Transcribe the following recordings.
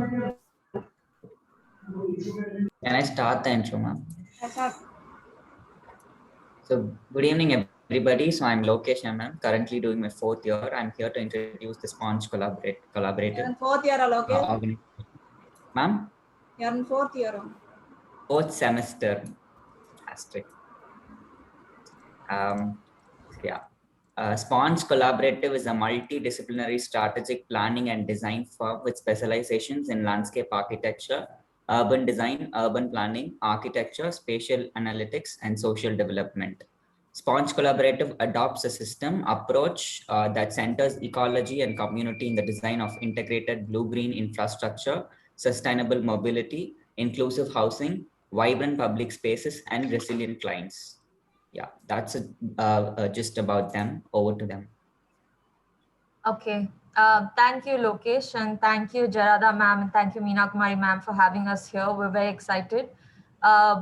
Can I start the intro, ma'am? Start. So, good evening, everybody. So, I'm Lokesh ma'am, currently doing my 4th year. I'm here to introduce the Sponge Collaborative. You're in 4th year, Lokesh? Organization. Ma'am? You're in 4th year. 4th semester. Asterisk. Yeah. Sponge Collaborative is a multidisciplinary strategic planning and design firm with specializations in landscape architecture, urban design, urban planning, architecture, spatial analytics, and social development. Sponge Collaborative adopts a system approach that centers ecology and community in the design of integrated blue-green infrastructure, sustainable mobility, inclusive housing, vibrant public spaces, and resilient clients. Yeah, that's just about them. Over to them. Okay. Thank you, Lokesh, and thank you, Jarada ma'am, and thank you, Meena Kumari ma'am, for having us here. We're very excited.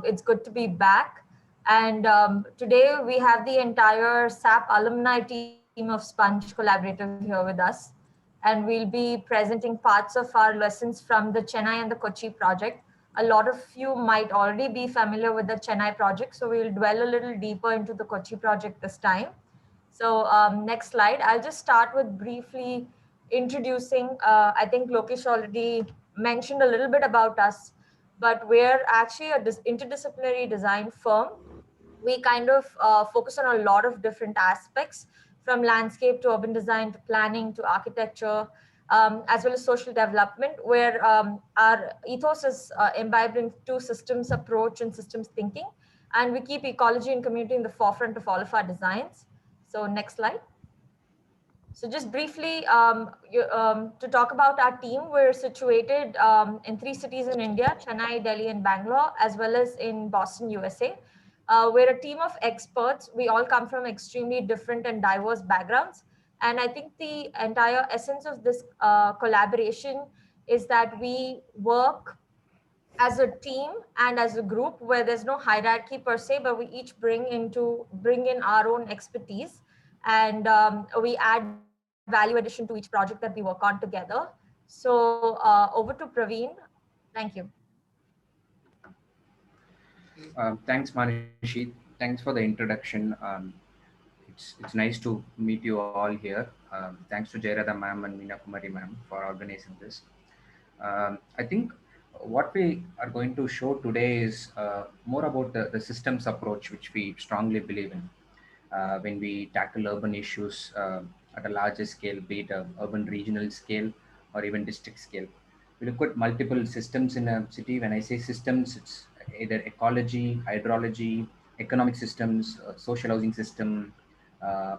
It's good to be back. And today we have the entire SAP alumni team of Sponge Collaborative here with us. And we'll be presenting parts of our lessons from the Chennai and the Kochi project. A lot of you might already be familiar with the Chennai project, so we'll dwell a little deeper into the Kochi project this time. So next slide. I'll just start with briefly introducing, I think Lokesh already mentioned a little bit about us, but we're actually a interdisciplinary design firm. We kind of focus on a lot of different aspects, from landscape to urban design to planning to architecture, as well as social development, where our ethos is imbibed into systems approach and systems thinking. And we keep ecology and community in the forefront of all of our designs. So next slide. So just briefly to talk about our team, we're situated in 3 cities in India, Chennai, Delhi, and Bangalore, as well as in Boston, USA. We're a team of experts. We all come from extremely different and diverse backgrounds. And I think the entire essence of this collaboration is that we work as a team and as a group where there's no hierarchy per se, but we each bring in our own expertise, and we add value addition to each project that we work on together. So over to Praveen. Thank you. Thanks, Manishi. Thanks for the introduction. It's nice to meet you all here. Thanks to Jayarada ma'am and Meena Kumari ma'am for organizing this. I think what we are going to show today is more about the systems approach, which we strongly believe in when we tackle urban issues at a larger scale, be it a urban regional scale or even district scale. We look at multiple systems in a city. When I say systems, it's either ecology, hydrology, economic systems, social housing system,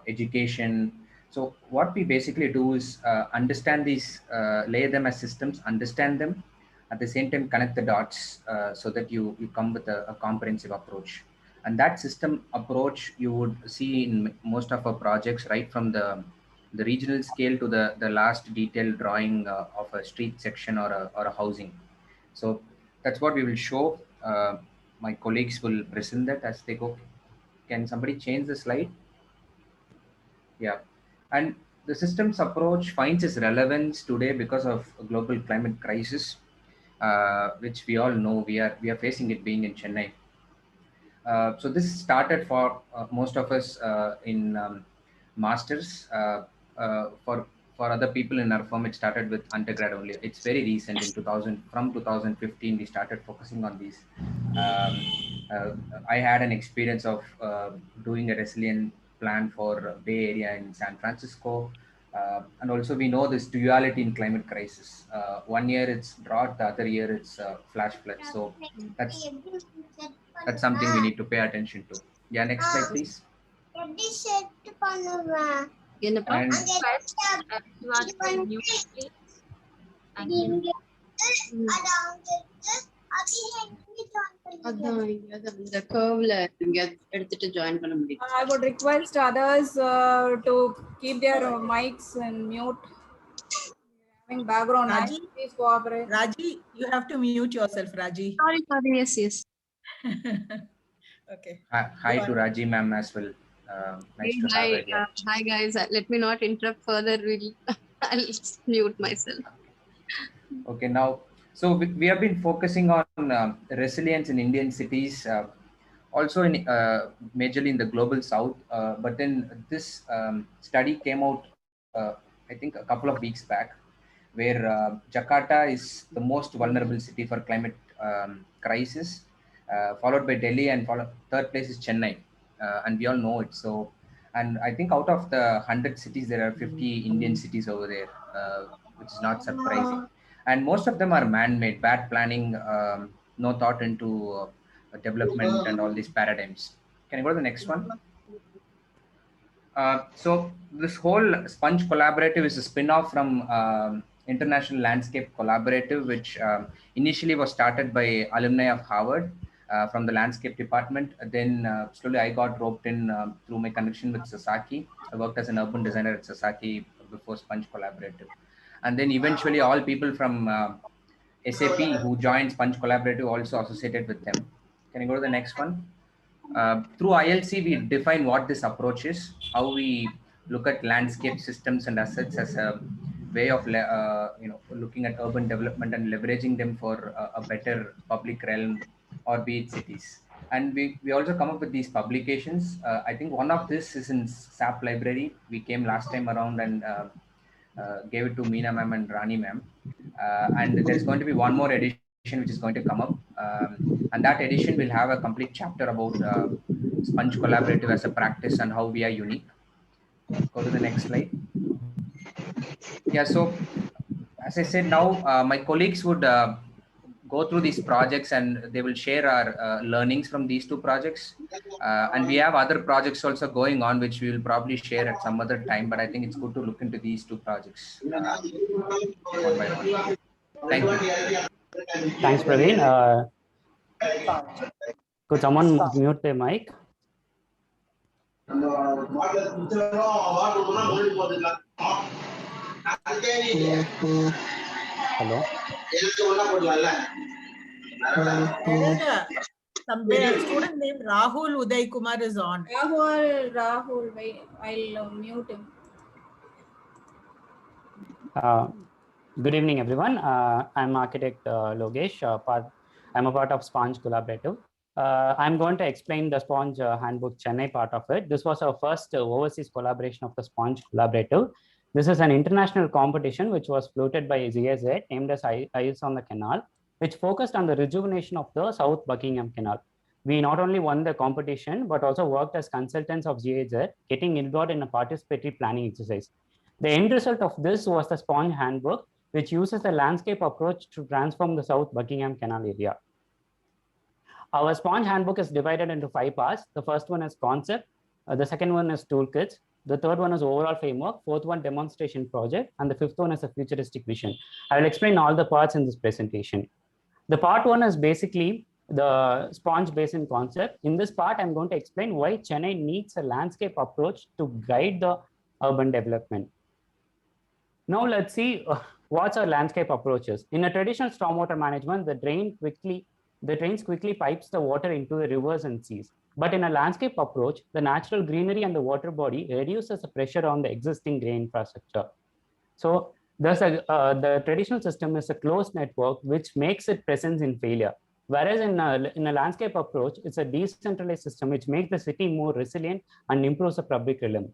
education. So what we basically do is understand these, lay them as systems, understand them, at the same time connect the dots so that you come with a comprehensive approach. And that system approach you would see in most of our projects, right from the regional scale to the last detailed drawing of a street section or a housing. So that's what we will show. My colleagues will present that as they go. Can somebody change the slide? Yeah. And the systems approach finds its relevance today because of a global climate crisis, which we all know we are facing it being in Chennai. So this started for most of us in masters. For other people in our firm, it started with undergrad only. It's very recent. In 2015, we started focusing on these. I had an experience of doing a resilient plan for Bay Area in San Francisco. And also we know this duality in climate crisis. One year it's drought, the other year it's flash flood. So that's something we need to pay attention to. Yeah, next slide, please. And the curve எடுத்துட்டு join பண்ண முடியும். I would request others to keep their mics and mute. Having background Raji, noise, please cooperate. Raji, you have to mute yourself, Raji. Sorry, yes. Okay. Hi to Raji ma'am as well. Nice to have her here. Hi guys, let me not interrupt further. I'll mute myself. Okay, now So we have been focusing on resilience in Indian cities, also in majorly in the global south. But then this study came out, I think, a couple of weeks back, where Jakarta is the most vulnerable city for climate crisis, followed by Delhi, and third place is Chennai, and we all know it. So, and I think out of the 100 cities, there are 50 Indian cities over there, which is not surprising. And most of them are man-made, bad planning, no thought into development and all these paradigms. Can you go to the next one? So this whole Sponge Collaborative is a spin-off from International Landscape Collaborative, which initially was started by alumni of Harvard from the landscape department. Then slowly I got roped in through my connection with Sasaki. I worked as an urban designer at Sasaki before Sponge Collaborative. And then eventually all people from SAP who joined Sponge Collaborative also associated with them. Can you go to the next one? Through ILC, we define what this approach is, how we look at landscape systems and assets as a way of looking at urban development and leveraging them for a better public realm, or be it cities. And we also come up with these publications. I think one of this is in SAP library. We came last time around and gave it to Meena ma'am and Rani ma'am. And there's going to be one more edition which is going to come up. And that edition will have a complete chapter about Sponge Collaborative as a practice and how we are unique. Go to the next slide. Yeah, so as I said, now my colleagues would go through these projects and they will share our learnings from these two projects. And we have other projects also going on, which we will probably share at some other time, but I think it's good to look into these two projects one by one. Thank you. Thanks, Praveen. Could someone mute the mic? Hello. Somebody, student named Rahul Uday Kumar is on. Rahul, wait, I'll mute him. Good evening, everyone. I'm architect Logesh. I'm a part of Sponge Collaborative. I'm going to explain the Sponge Handbook Chennai part of it. This was our first overseas collaboration of the Sponge Collaborative. This is an international competition which was floated by GIZ, aimed as Eyes on the Canal, which focused on the rejuvenation of the South Buckingham Canal. We not only won the competition, but also worked as consultants of GIZ, getting involved in a participatory planning exercise. The end result of this was the Sponge Handbook, which uses the landscape approach to transform the South Buckingham Canal area. Our Sponge Handbook is divided into 5 parts. The first one is concept, the second one is toolkits, the third one is overall framework, fourth one demonstration project, and the fifth one is a futuristic vision. I will explain all the parts in this presentation. The part 1 is basically the sponge basin concept. In this part, I'm going to explain why Chennai needs a landscape approach to guide the urban development. Now let's see what's our landscape approaches. In a traditional stormwater management, the drains quickly pipes the water into the rivers and seas. But in a landscape approach, the natural greenery and the water body reduces the pressure on the existing drain infrastructure. So the traditional system is a closed network, which makes its presence in failure. Whereas in a landscape approach, it's a decentralized system, which makes the city more resilient and improves the public realm.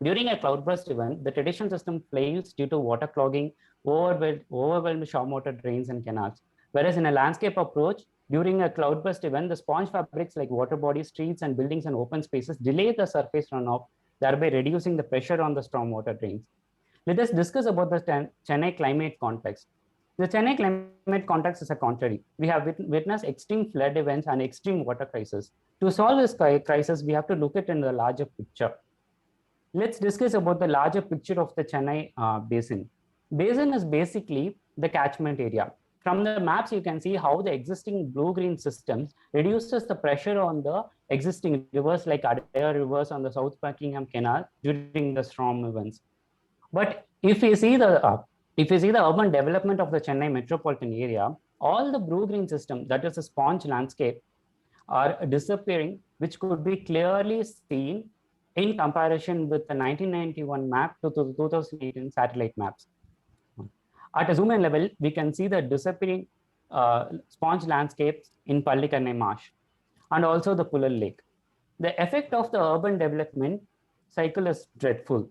During a cloudburst event, the traditional system fails due to water clogging, overwhelmed stormwater drains and canals. Whereas in a landscape approach, during a cloudburst event, the sponge fabrics like water bodies, streets, and buildings and open spaces delay the surface runoff, thereby reducing the pressure on the stormwater drains. Let us discuss about the Chennai climate context. The Chennai climate context is a contrary. We have witnessed extreme flood events and extreme water crisis. To solve this crisis, we have to look at it in the larger picture. Let's discuss about the larger picture of the Chennai basin. Basin is basically the catchment area. From the maps, you can see how the existing blue-green systems reduces the pressure on the existing rivers like Adaya rivers on the South Buckingham Canal during the storm events. But if you see the urban development of the Chennai metropolitan area, all the blue-green system, that is a sponge landscape, are disappearing, which could be clearly seen in comparison with the 1991 map to the 2018 satellite maps. At a zoom in level, we can see the disappearing sponge landscapes in Pallikanai Marsh and also the Pullal Lake. The effect of the urban development cycle is dreadful.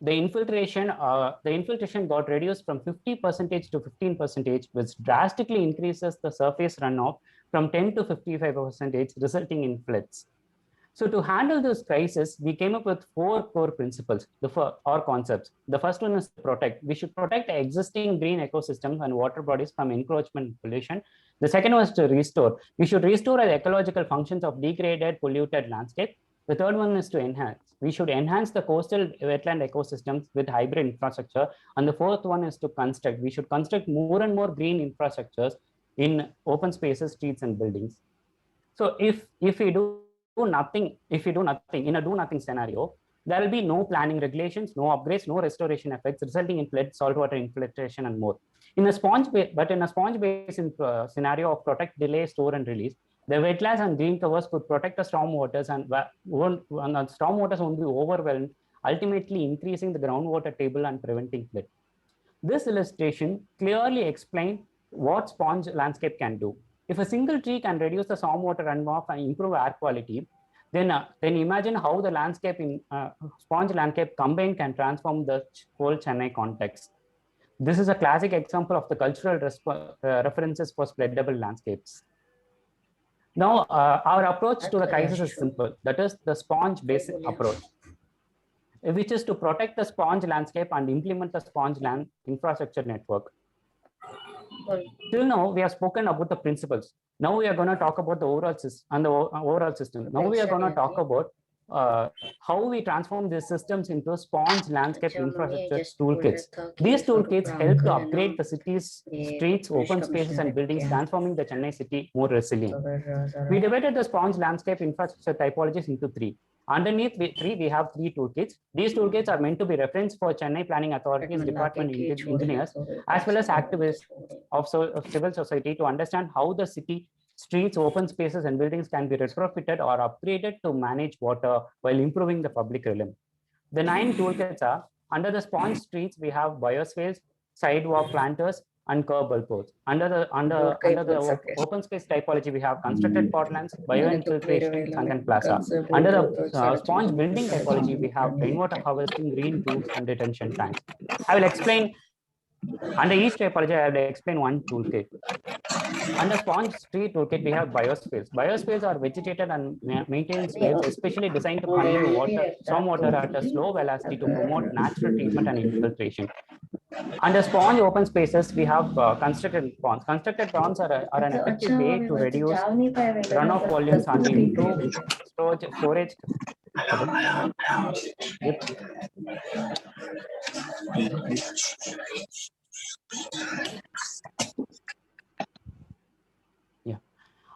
The infiltration got reduced from 50% to 15%, which drastically increases the surface runoff from 10 to 55%, resulting in floods. So to handle this crisis, we came up with 4 core principles or concepts. The first one is to protect. We should protect existing green ecosystems and water bodies from encroachment and pollution. The second was to restore. We should restore the ecological functions of degraded, polluted landscape. The third one is to enhance. We should enhance the coastal wetland ecosystems with hybrid infrastructure. And the fourth one is to construct. We should construct more and more green infrastructures in open spaces, streets, and buildings. So if we do nothing in a do nothing scenario, there will be no planning regulations, no upgrades, no restoration effects, resulting in flood, saltwater infiltration, and more. In a sponge basin scenario of protect, delay, store, and release, the wetlands and green covers could protect the stormwaters, and the stormwaters won't be overwhelmed, ultimately increasing the groundwater table and preventing flood. This illustration clearly explains what sponge landscape can do. If a single tree can reduce the stormwater runoff and improve air quality, then imagine how the landscape in sponge landscape combined can transform the whole Chennai context. This is a classic example of the cultural references for spreadable landscapes. Now, our approach to the crisis is simple. That is the sponge basin approach, which is to protect the sponge landscape and implement the sponge land infrastructure network. Till now, we have spoken about the principles. Now we are going to talk about the overall system. Now we are going to talk about how we transform these systems into sponge landscape infrastructure toolkits. These toolkits help to upgrade the city's streets, open spaces, and buildings, transforming the Chennai city more resilient. We divided the sponge landscape infrastructure typologies into 3. Underneath we have 3 toolkits. These toolkits are meant to be reference for Chennai Planning Authority's department engineers, as well as activists of civil society, to understand how the city streets, open spaces, and buildings can be retrofitted or upgraded to manage water while improving the public realm. The 9 toolkits are: under the sponge streets, we have biospheres, sidewalk planters, and curb bulbs. Under the open space typology, we have constructed potlands, bioinfiltration, sunken plaza. Under the sponge building typology, we have rainwater harvesting, green roofs, and detention tanks. I will explain. Under each typology, I will explain one toolkit. Under sponge street toolkit, we have biospheres. Biospheres are vegetated and maintained spheres, especially designed to convey stormwater at a slow velocity to promote natural treatment and infiltration. Under sponge open spaces, we have constructed ponds. Constructed ponds are an effective way to reduce runoff volumes and improve storage. Yeah.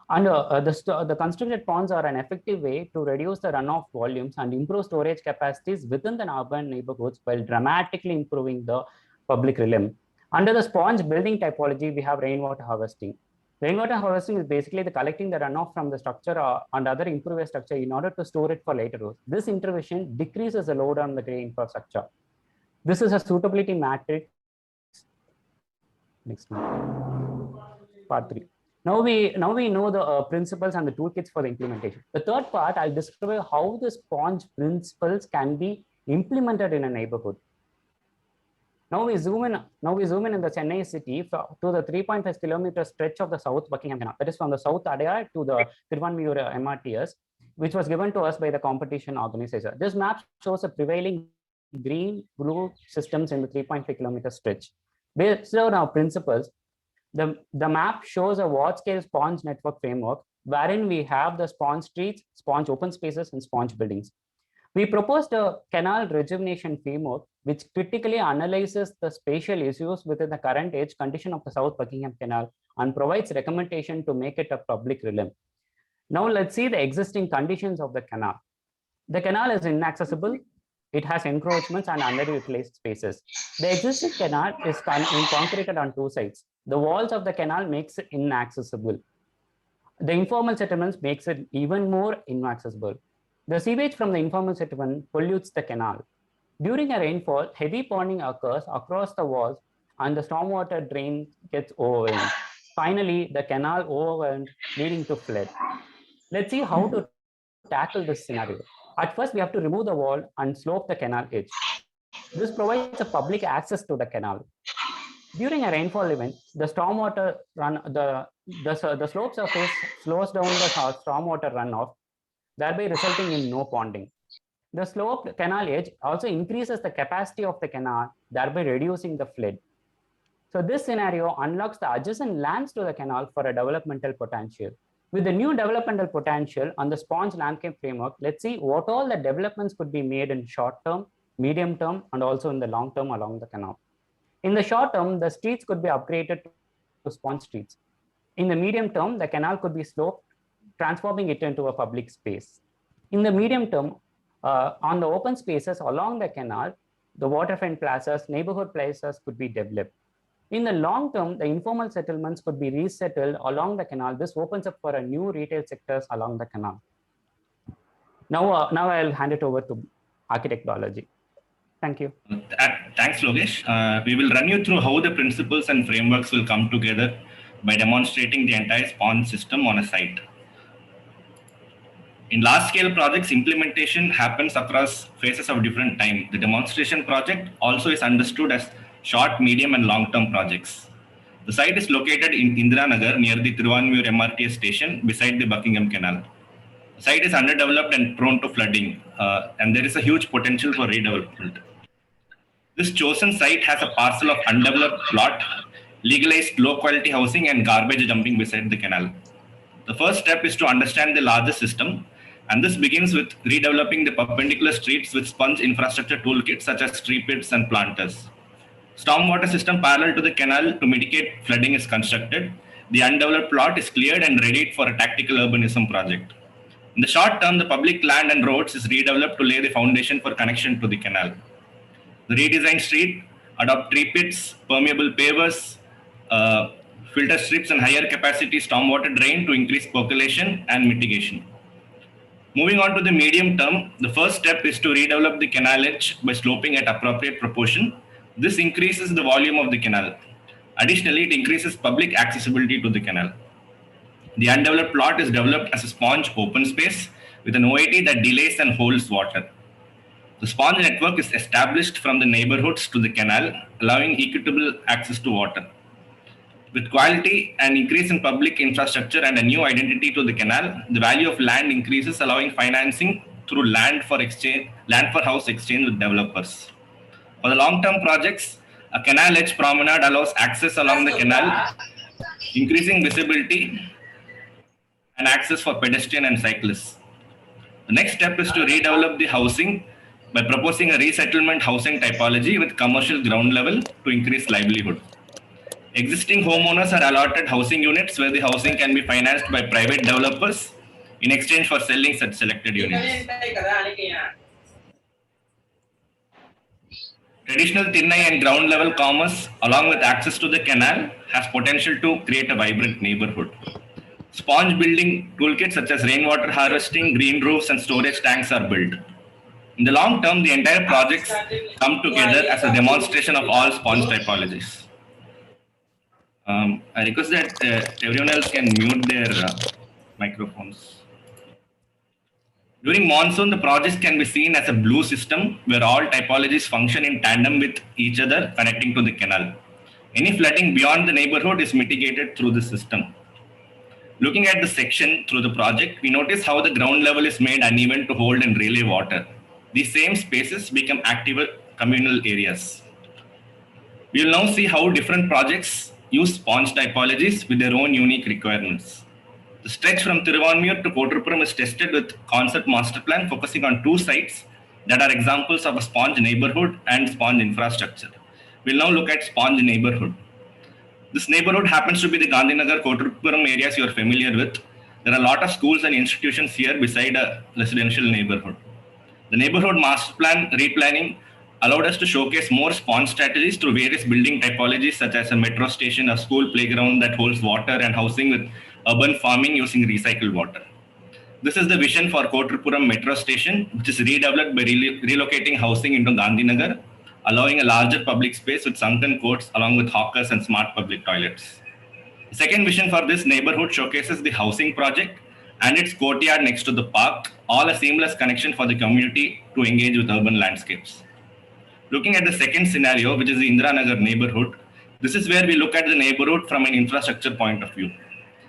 And the constructed ponds are an effective way to reduce the runoff volumes and improve storage capacities within the urban neighborhoods while dramatically improving the public realm. Under the sponge building typology, we have rainwater harvesting. Rainwater harvesting is basically the collecting the runoff from the structure and other impervious structure in order to store it for later use. This intervention decreases the load on the grey infrastructure. This is a suitability matrix. Next one. Part 3. Now we know the principles and the toolkits for the implementation. The third part, I'll describe how the sponge principles can be implemented in a neighborhood. Now we zoom in the Chennai city to the 3.5 kilometer stretch of the South Buckingham Canal. That is from the South Adaya to the Tiruvanmiyur MRTS, which was given to us by the competition organizer. This map shows the prevailing green-blue systems in the 3.5 kilometer stretch. Based on our principles, the map shows a ward-scale sponge network framework, wherein we have the sponge streets, sponge open spaces, and sponge buildings. We proposed a canal rejuvenation framework, which critically analyzes the spatial issues within the current age condition of the South Buckingham Canal and provides recommendation to make it a public realm. Now let's see the existing conditions of the canal. The canal is inaccessible. It has encroachments and underutilized spaces. The existing canal is concreted on 2 sides. The walls of the canal makes it inaccessible. The informal settlements makes it even more inaccessible. The sewage from the informal settlement pollutes the canal. During a rainfall, heavy ponding occurs across the walls, and the stormwater drain gets overwhelmed. Finally, the canal overwhelmed, leading to flood. Let's see how to tackle this scenario. At first, we have to remove the wall and slope the canal edge. This provides a public access to the canal. During a rainfall event, the stormwater the slope surface slows down the stormwater runoff, thereby resulting in no ponding. The sloped canal edge also increases the capacity of the canal, thereby reducing the flood. So this scenario unlocks the adjacent lands to the canal for a developmental potential. With the new developmental potential on the sponge landscape framework, let's see what all the developments could be made in short term, medium term, and also in the long term along the canal. In the short term, the streets could be upgraded to sponge streets. In the medium term, the canal could be sloped, transforming it into a public space. In the medium term, on the open spaces along the canal, the waterfront plazas, neighborhood plazas could be developed. In the long term, the informal settlements could be resettled along the canal. This opens up for a new retail sectors along the canal. Now I'll hand it over to Architect Balaji. Thank you. Thanks, Logesh. We will run you through how the principles and frameworks will come together by demonstrating the entire sponge system on a site. In large-scale projects, implementation happens across phases of different time. The demonstration project also is understood as short, medium, and long-term projects. The site is located in Indiranagar near the Thiruvanmiyur MRTS station beside the Buckingham Canal. The site is underdeveloped and prone to flooding, and there is a huge potential for redevelopment. This chosen site has a parcel of undeveloped plot, legalized low-quality housing, and garbage dumping beside the canal. The first step is to understand the larger system, and this begins with redeveloping the perpendicular streets with sponge infrastructure toolkits such as tree pits and planters. Stormwater system parallel to the canal to mitigate flooding is constructed. The undeveloped plot is cleared and readied for a tactical urbanism project. In the short term, the public land and roads is redeveloped to lay the foundation for connection to the canal. The redesigned street adopt tree pits, permeable pavers, filter strips, and higher capacity stormwater drain to increase percolation and mitigation. Moving on to the medium term, the first step is to redevelop the canal edge by sloping at appropriate proportion. This increases the volume of the canal. Additionally, it increases public accessibility to the canal. The undeveloped plot is developed as a sponge open space with an OAT that delays and holds water. The sponge network is established from the neighborhoods to the canal, allowing equitable access to water. With quality and increase in public infrastructure and a new identity to the canal, the value of land increases, allowing financing through land for house exchange with developers. For the long-term projects, a canal edge promenade allows access along the canal, increasing visibility and access for pedestrian and cyclists. The next step is to redevelop the housing by proposing a resettlement housing typology with commercial ground level to increase livelihood. Existing homeowners are allotted housing units where the housing can be financed by private developers in exchange for selling such selected units. Traditional Thinnai and ground level commerce, along with access to the canal, has potential to create a vibrant neighborhood. Sponge building toolkits such as rainwater harvesting, green roofs, and storage tanks are built. In the long term, the entire projects come together as a demonstration of all sponge typologies. I request that everyone else can mute their microphones. During monsoon, the projects can be seen as a blue system where all typologies function in tandem with each other, connecting to the canal. Any flooding beyond the neighborhood is mitigated through the system. Looking at the section through the project, we notice how the ground level is made uneven to hold and relay water. These same spaces become active communal areas. We will now see how different projects use sponge typologies with their own unique requirements. The stretch from Thiruvanmiyur to Kottuppuram is tested with concept master plan focusing on two sites that are examples of a sponge neighborhood and sponge infrastructure. We'll now look at sponge neighborhood. This neighborhood happens to be the Gandhinagar Kottuppuram areas you are familiar with. There are a lot of schools and institutions here beside a residential neighborhood. The neighborhood master plan replanning allowed us to showcase more sponge strategies through various building typologies such as a metro station, a school playground that holds water, and housing with urban farming using recycled water. This is the vision for Kottuppuram metro station, which is redeveloped by relocating housing into Gandhinagar, allowing a larger public space with sunken courts along with hawkers and smart public toilets. The second vision for this neighborhood showcases the housing project and its courtyard next to the park, all a seamless connection for the community to engage with urban landscapes. Looking at the second scenario, which is the Indira Nagar neighborhood, this is where we look at the neighborhood from an infrastructure point of view.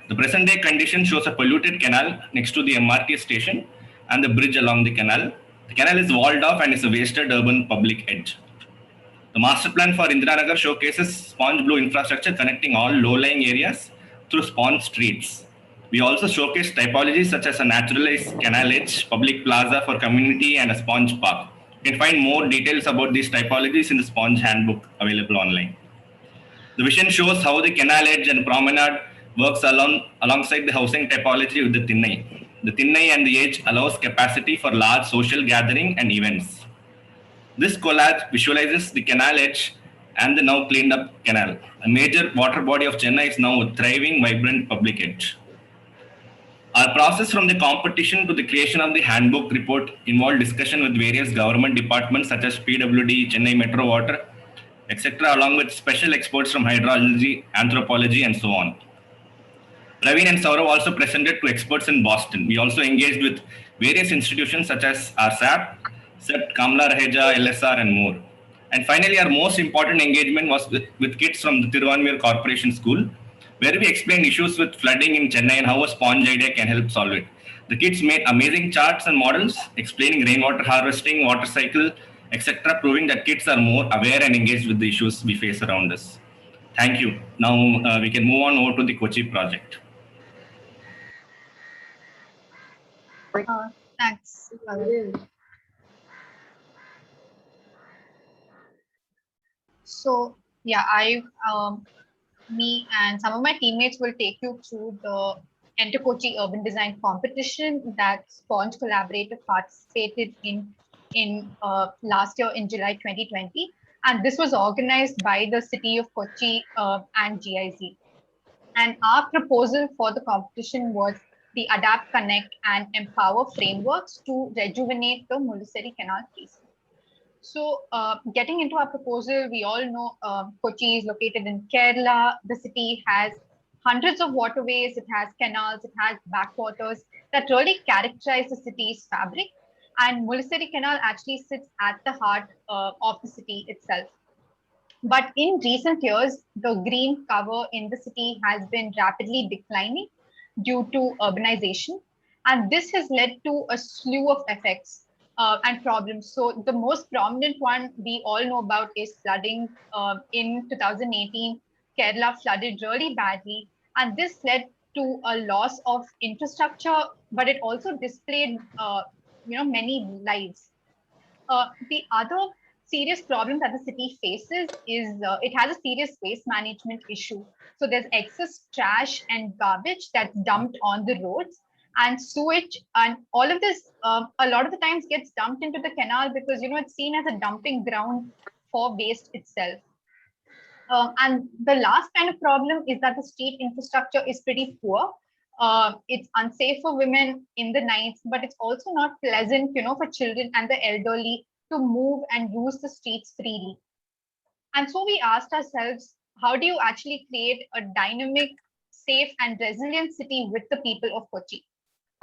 The present day condition shows a polluted canal next to the MRT station and the bridge along the canal. The canal is walled off and is a wasted urban public edge. The master plan for Indira Nagar showcases sponge blue infrastructure connecting all low-lying areas through sponge streets. We also showcase typologies such as a naturalized canal edge, public plaza for community, and a sponge park. You can find more details about these typologies in the sponge handbook available online. The vision shows how the canal edge and promenade works alongside the housing typology with the Thinnai. The Thinnai and the edge allows capacity for large social gathering and events. This collage visualizes the canal edge and the now cleaned up canal. A major water body of Chennai is now a thriving, vibrant public edge. Our process from the competition to the creation of the handbook report involved discussion with various government departments such as PWD, Chennai Metro Water, etc., along with special experts from hydrology, anthropology, and so on. Praveen and Saurav also presented to experts in Boston. We also engaged with various institutions such as RSAP, CEPT, Kamla Raheja, LSR, and more. And finally, our most important engagement was with kids from the Thiruvanmiyur Corporation School, where we explained issues with flooding in Chennai and how a sponge idea can help solve it. The kids made amazing charts and models explaining rainwater harvesting, water cycle, etc., proving that kids are more aware and engaged with the issues we face around us. Thank you. Now we can move on over to the Kochi project. Thanks. So yeah, me and some of my teammates will take you through the Enter Kochi Urban Design Competition that Sponge Collaborative participated in last year in July 2020. And this was organized by the city of Kochi and GIZ. And our proposal for the competition was the Adapt, Connect, and Empower frameworks to rejuvenate the Mullasery Canal basin. So getting into our proposal, we all know Kochi is located in Kerala. The city has hundreds of waterways, it has canals, it has backwaters that really characterize the city's fabric. And Mullasery Canal actually sits at the heart of the city itself. But in recent years, the green cover in the city has been rapidly declining due to urbanization. And this has led to a slew of effects and problems. So the most prominent one we all know about is flooding. In 2018, Kerala flooded really badly. And this led to a loss of infrastructure, but it also displayed many lives. The other serious problem that the city faces is it has a serious waste management issue. So there's excess trash and garbage that's dumped on the roads, and sewage, and all of this a lot of the times gets dumped into the canal because it's seen as a dumping ground for waste itself. And the last kind of problem is that the street infrastructure is pretty poor. It's unsafe for women in the nights, but it's also not pleasant, for children and the elderly to move and use the streets freely. And so we asked ourselves, how do you actually create a dynamic, safe, and resilient city with the people of Kochi?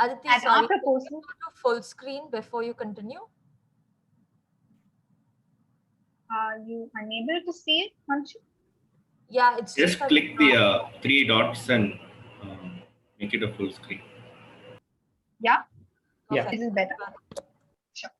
Aditi, And sorry, our proposal, to full screen before you continue. are you unable to see it, Anshu? Yeah, it's Just click the three dots and make it a full screen. Yeah? Yeah. This is better. Sure.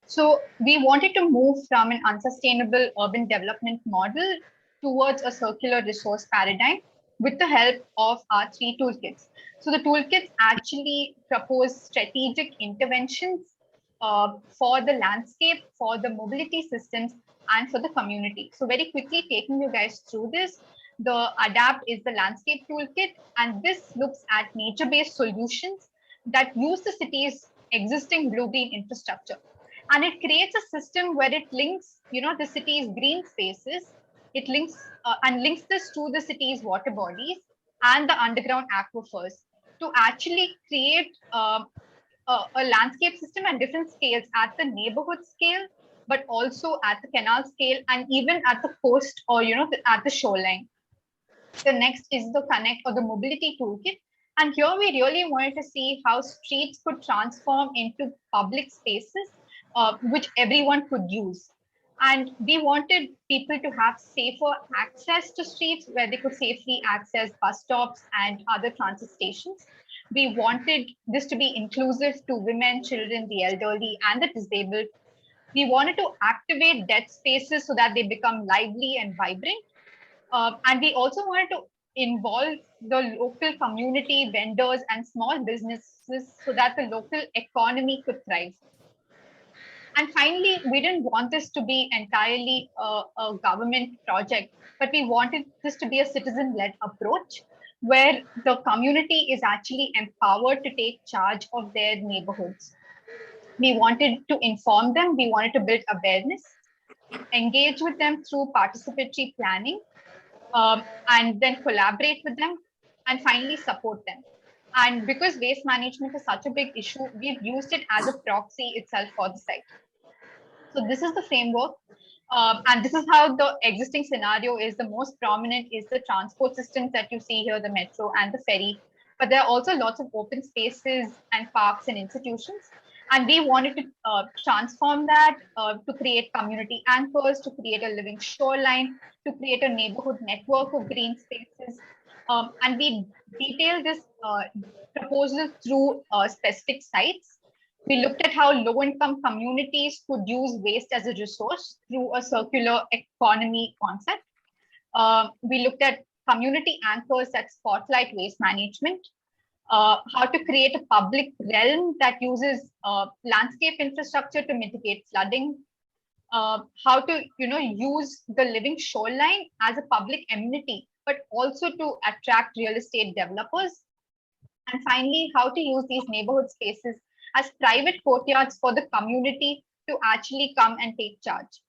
So we wanted to move from an unsustainable urban development model towards a circular resource paradigm with the help of our 3 toolkits. So the toolkits actually propose strategic interventions for the landscape, for the mobility systems, and for the community. So very quickly taking you guys through this, the Adapt is the landscape toolkit, and this looks at nature-based solutions that use the city's existing blue-green infrastructure. And it creates a system where it links, the city's green spaces, it links and links this to the city's water bodies and the underground aquifers to actually create a landscape system at different scales, at the neighborhood scale, but also at the canal scale and even at the coast or, at the shoreline. The next is the connect or the mobility toolkit. And here we really wanted to see how streets could transform into public spaces, which everyone could use. And we wanted people to have safer access to streets where they could safely access bus stops and other transit stations. We wanted this to be inclusive to women, children, the elderly, and the disabled. We wanted to activate dead spaces so that they become lively and vibrant. And we also wanted to involve the local community, vendors, and small businesses so that the local economy could thrive. And finally, we didn't want this to be entirely a government project, but we wanted this to be a citizen-led approach where the community is actually empowered to take charge of their neighborhoods. We wanted to inform them, we wanted to build awareness, engage with them through participatory planning, and then collaborate with them, and finally support them. And because waste management is such a big issue, we've used it as a proxy itself for the site. So this is the framework. And this is how the existing scenario is. The most prominent is the transport systems that you see here, the metro and the ferry. But there are also lots of open spaces and parks and institutions. And we wanted to transform that to create community anchors, to create a living shoreline, to create a neighborhood network of green spaces. And we detailed this proposal through specific sites. We looked at how low-income communities could use waste as a resource through a circular economy concept. We looked at community anchors that spotlight waste management, how to create a public realm that uses landscape infrastructure to mitigate flooding, how to use the living shoreline as a public amenity, but also to attract real estate developers. And finally, how to use these neighborhood spaces as private courtyards for the community to actually come and take charge.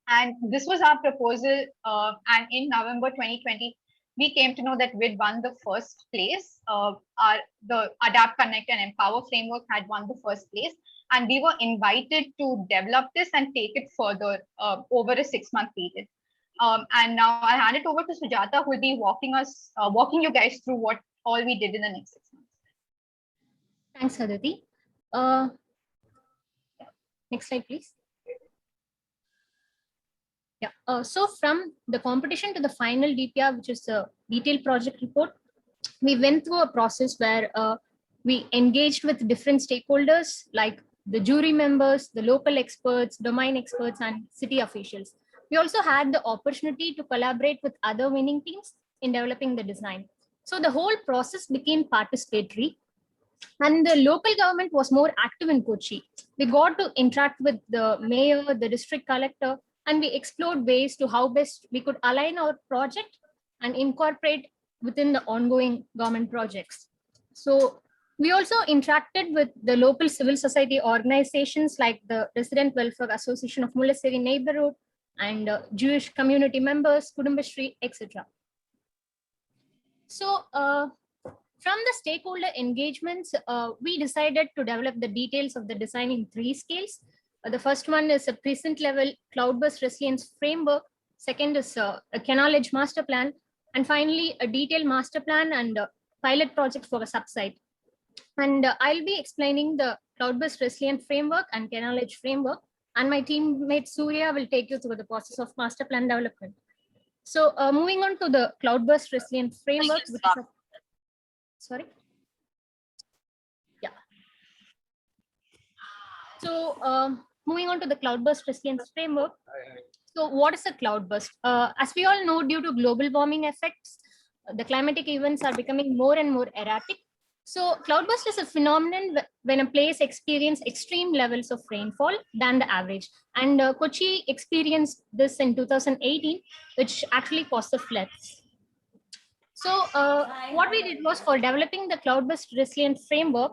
And this was our proposal. And in November 2020, we came to know that we'd won the first place. The Adapt, Connect, and Empower framework had won the first place. And we were invited to develop this and take it further over a 6-month period. And now I'll hand it over to Sujata, who will be walking you guys through what all we did in the next 6 months. Thanks, Aditi. Next slide, please. Yeah. So from the competition to the final DPR, which is the detailed project report, we went through a process where we engaged with different stakeholders like the jury members, the local experts, domain experts, and city officials. We also had the opportunity to collaborate with other winning teams in developing the design. So the whole process became participatory. And the local government was more active in Kochi. We got to interact with the mayor, the district collector, and we explored ways to how best we could align our project and incorporate within the ongoing government projects. So we also interacted with the local civil society organizations like the Resident Welfare Association of Mullassery Neighborhood and Jewish community members, Kudumbashri, etc. So from the stakeholder engagements, we decided to develop the details of the design in 3 scales. The first one is a present level cloud-based resilience framework. Second is a canal edge master plan. And finally, a detailed master plan and a pilot project for a subsite. And I'll be explaining the cloud-based resilient framework and canal edge framework. And my teammate Surya will take you through the process of master plan development. So moving on to the cloud-based resilient framework, which is sorry. Yeah. So moving on to the cloud-based resilience framework. So what is a cloud-burst? As we all know, due to global warming effects, the climatic events are becoming more and more erratic. So cloudburst is a phenomenon when a place experiences extreme levels of rainfall than the average. And Kochi experienced this in 2018, which actually caused the floods. So what we did was, for developing the cloud-based resilient framework,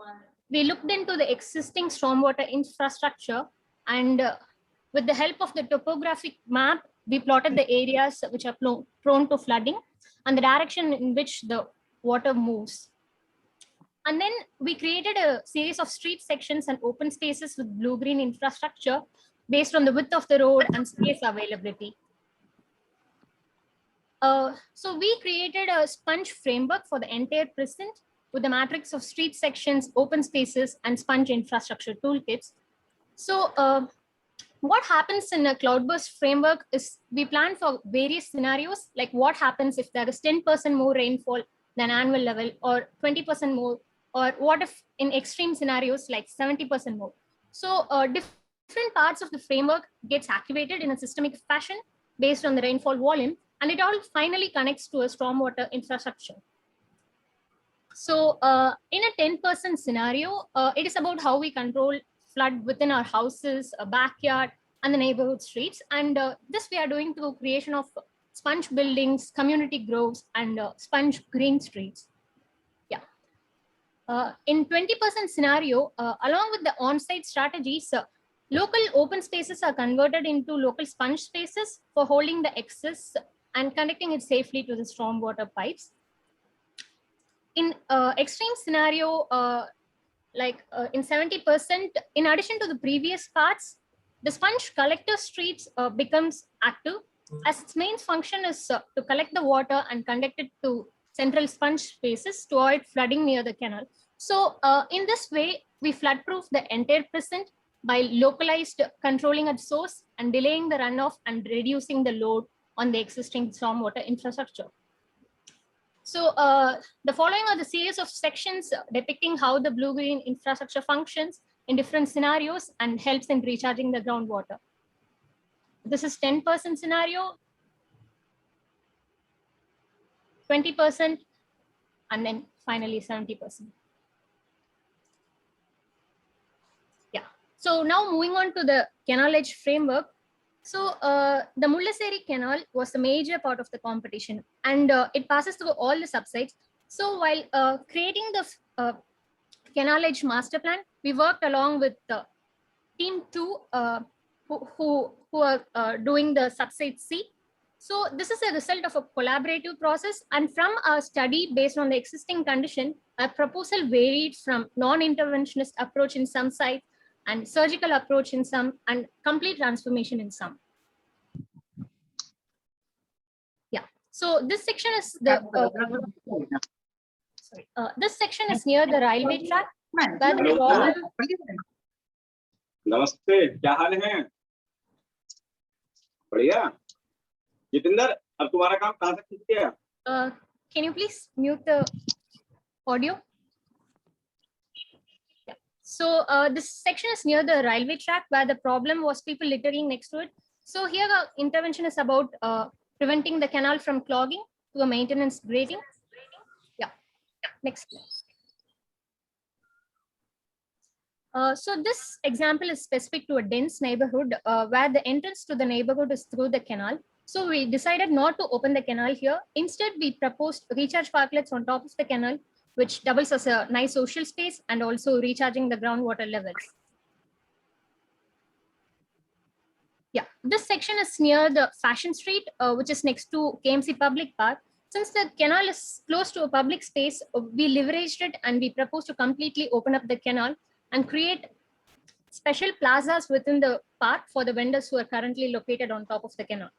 we looked into the existing stormwater infrastructure, and with the help of the topographic map, we plotted the areas which are prone to flooding and the direction in which the water moves. And then we created a series of street sections and open spaces with blue-green infrastructure based on the width of the road and space availability. So we created a sponge framework for the entire precinct with a matrix of street sections, open spaces, and sponge infrastructure toolkits. So what happens in a cloudburst framework is we plan for various scenarios, like what happens if there is 10% more rainfall than annual level, or 20% more, or what if in extreme scenarios like 70% more. So different parts of the framework gets activated in a systemic fashion based on the rainfall volume, and it all finally connects to a stormwater infrastructure. So in a 10% scenario, it is about how we control flood within our houses, a backyard, and the neighborhood streets. And this we are doing through creation of sponge buildings, community groves, and sponge green streets. Yeah. In 20% scenario, along with the on-site strategies, local open spaces are converted into local sponge spaces for holding the excess and connecting it safely to the stormwater pipes. In extreme scenario, in 70%, in addition to the previous parts, the sponge collector streets becomes active, as its main function is to collect the water and conduct it to central sponge spaces to avoid flooding near the canal. So in this way, we flood-proof the entire precinct by localized controlling at source and delaying the runoff and reducing the load on the existing stormwater infrastructure. So the following are the series of sections depicting how the blue-green infrastructure functions in different scenarios and helps in recharging the groundwater. This is 10% scenario, 20%, and then finally 70%. Yeah. So now moving on to the canal edge framework. So the Mullassery Canal was a major part of the competition, and it passes through all the subsites. So while creating the canal edge master plan, we worked along with team 2 who are doing the subsite C. So this is a result of a collaborative process, and from our study based on the existing condition, a proposal varied from non-interventionist approach in some sites and surgical approach in some, and complete transformation in some. Yeah. So this section is the this section is near the railway track. नमस्ते, क्या हाल है? बढ़िया. जितेंद्र, अब तुम्हारा काम कहाँ तक खींच गया? Can you please mute the audio? Yeah. So this section is near the railway track where the problem was people littering next to it. So here the intervention is about preventing the canal from clogging to a maintenance grading. Yeah. Next. So this example is specific to a dense neighborhood where the entrance to the neighborhood is through the canal. So we decided not to open the canal here. Instead, we proposed recharge parklets on top of the canal, which doubles as a nice social space and also recharging the groundwater levels. Yeah, this section is near the Fashion Street, which is next to KMC Public Park. Since the canal is close to a public space, we leveraged it and we proposed to completely open up the canal and create special plazas within the park for the vendors who are currently located on top of the canal.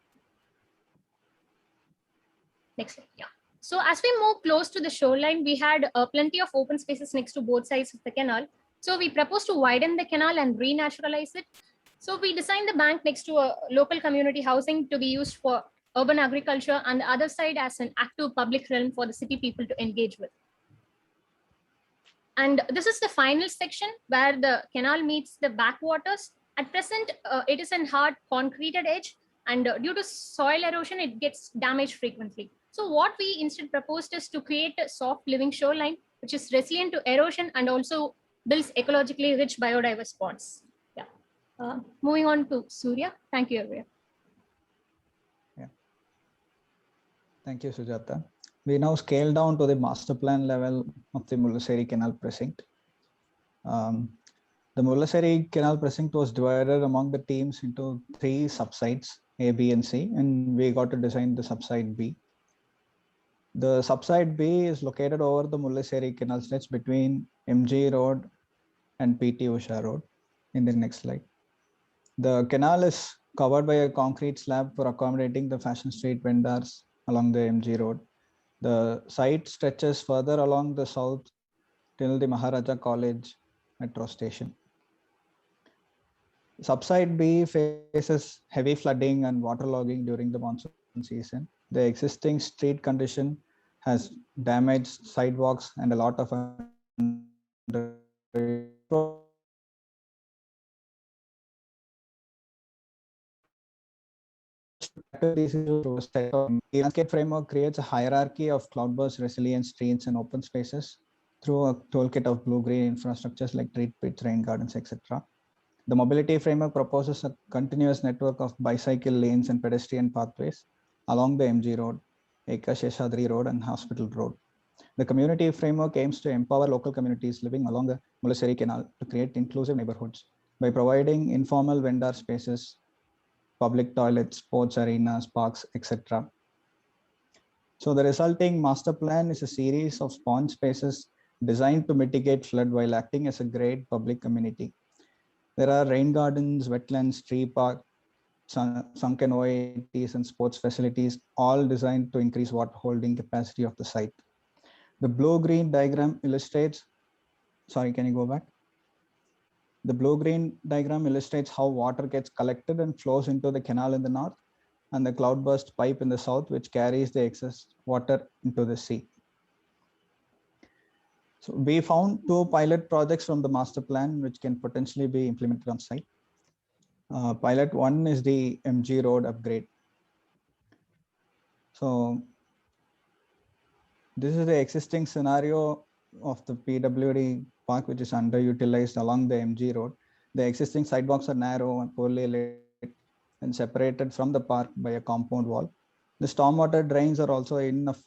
Next slide. Yeah. So as we move close to the shoreline, we had plenty of open spaces next to both sides of the canal. So we proposed to widen the canal and renaturalize it. So we designed the bank next to a local community housing to be used for urban agriculture, and the other side as an active public realm for the city people to engage with. And this is the final section where the canal meets the backwaters. At present, it is an hard concreted edge, and due to soil erosion, it gets damaged frequently. So what we instead proposed is to create a soft living shoreline, which is resilient to erosion and also builds ecologically rich biodiverse ponds. Yeah. Moving on to Surya. Thank you, everyone. Yeah. Thank you, Sujata. We now scale down to the master plan level of the Mullassery Canal Precinct. The Mullassery Canal Precinct was divided among the teams into 3 subsites, A, B, and C, and we got to design the subsite B. The subsite B is located over the Mullassery Canal stretch between MG Road and PT Usha Road. In the next slide. The canal is covered by a concrete slab for accommodating the fashion street vendors along the MG Road. The site stretches further along the south till the Maharaja College metro station. Subside B faces heavy flooding and waterlogging during the monsoon season. The existing street condition has damaged sidewalks and a lot of The landscape framework creates a hierarchy of cloudburst resilient streets and open spaces through a toolkit of blue-green infrastructures like treat pits, rain gardens, etc. The mobility framework proposes a continuous network of bicycle lanes and pedestrian pathways along the MG Road, Eka Sheshadri Road, and Hospital Road. The community framework aims to empower local communities living along the Mulassery Canal to create inclusive neighborhoods by providing informal vendor spaces, public toilets, sports arenas, parks, etc. So the resulting master plan is a series of pond spaces designed to mitigate flood while acting as a great public amenity. There are rain gardens, wetlands, tree park, sunken OATs, and sports facilities, all designed to increase water holding capacity of the site. The blue-green diagram illustrates, sorry, can you go back? The blue-green diagram illustrates how water gets collected and flows into the canal in the north, and the cloudburst pipe in the south, which carries the excess water into the sea. So we found 2 pilot projects from the master plan, which can potentially be implemented on site. Pilot 1 is the MG Road upgrade. So this is the existing scenario of the PWD park, which is underutilized along the MG Road. The existing sidewalks are narrow and poorly lit and separated from the park by a compound wall. The stormwater drains are also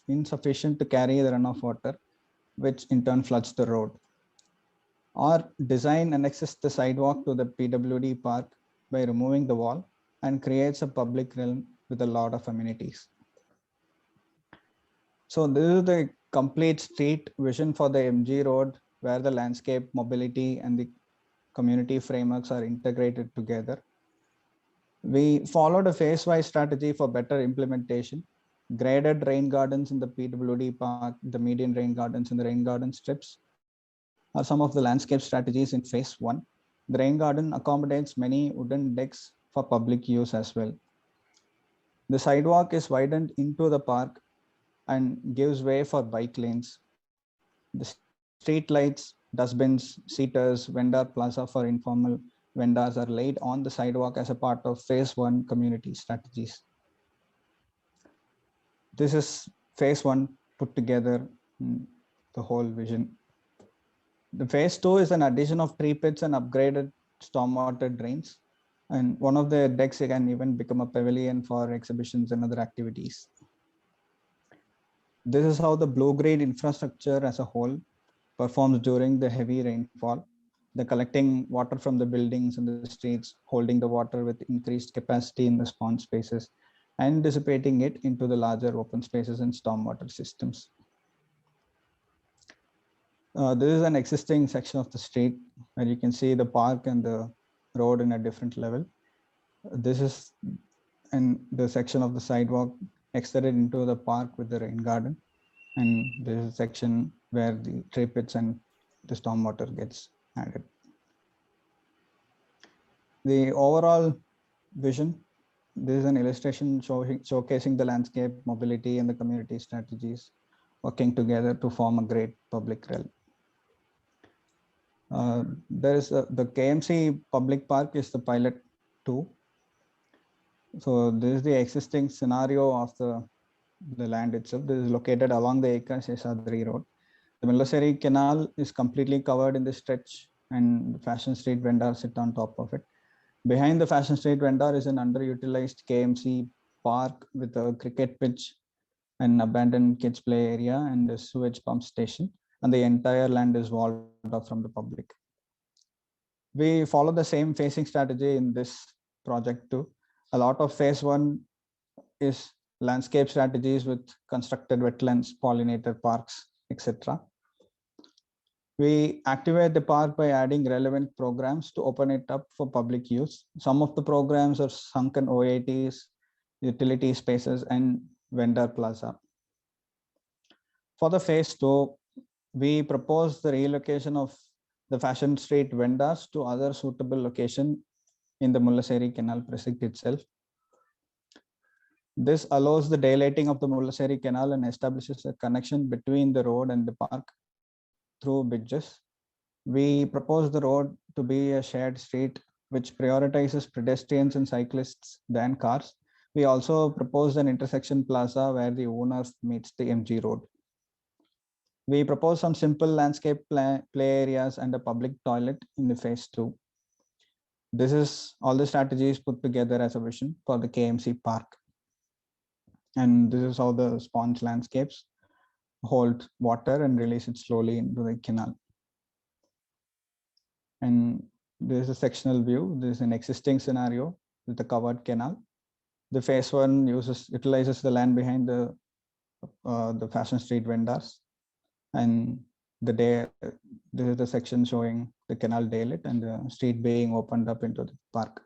insufficient to carry the runoff water, which in turn floods the road. Our design annexes the sidewalk to the PWD park by removing the wall and creates a public realm with a lot of amenities. So this is the complete street vision for the MG Road, where the landscape, mobility, and the community frameworks are integrated together. We followed a phase-wise strategy for better implementation. Graded rain gardens in the PWD park, the median rain gardens and the rain garden strips are some of the landscape strategies in phase 1. The rain garden accommodates many wooden decks for public use as well. The sidewalk is widened into the park and gives way for bike lanes. The street lights, dustbins, seaters, vendor plaza for informal vendors are laid on the sidewalk as a part of phase 1 community strategies. This is phase 1 put together, the whole vision. The phase 2 is an addition of tree pits and upgraded stormwater drains. And one of the decks can even become a pavilion for exhibitions and other activities. This is how the blue-green infrastructure as a whole performs during the heavy rainfall. The collecting water from the buildings and the streets, holding the water with increased capacity in the pond spaces, and dissipating it into the larger open spaces and stormwater systems. This is an existing section of the street where you can see the park and the road in a different level. This is the section of the sidewalk extended into the park with the rain garden. And this is a section where the tree pits and the stormwater gets added. The overall vision, this is an illustration showcasing the landscape, mobility, and the community strategies working together to form a great public realm. There is the KMC public park is the pilot 2. So this is the existing scenario of the land itself. This is located along the Eka Sheshadri Road. The Mulassery Canal is completely covered in this stretch, and the Fashion Street vendors sit on top of it. Behind the Fashion Street vendor is an underutilized KMC park with a cricket pitch, an abandoned kids play area, and a sewage pump station. And the entire land is walled off from the public. We follow the same phasing strategy in this project too. A lot of phase 1 is landscape strategies with constructed wetlands, pollinator parks, etc. We activate the park by adding relevant programs to open it up for public use. Some of the programs are sunken OATs, utility spaces, and vendor plaza. For the phase 2, we propose the relocation of the Fashion Street vendors to other suitable location in the Mullassery Canal precinct itself. This allows the daylighting of the Mullassery Canal and establishes a connection between the road and the park through bridges. We propose the road to be a shared street which prioritizes pedestrians and cyclists than cars. We also propose an intersection plaza where the owner meets the MG road. We propose some simple landscape play areas and a public toilet in the phase 2. This is all the strategies put together as a vision for the KMC park. And this is how the sponge landscapes hold water and release it slowly into the canal. And this is a sectional view. This is an existing scenario with a covered canal. The phase 1 utilizes the land behind the Fashion Street vendors. And this is the section showing the canal daylit and the street being opened up into the park.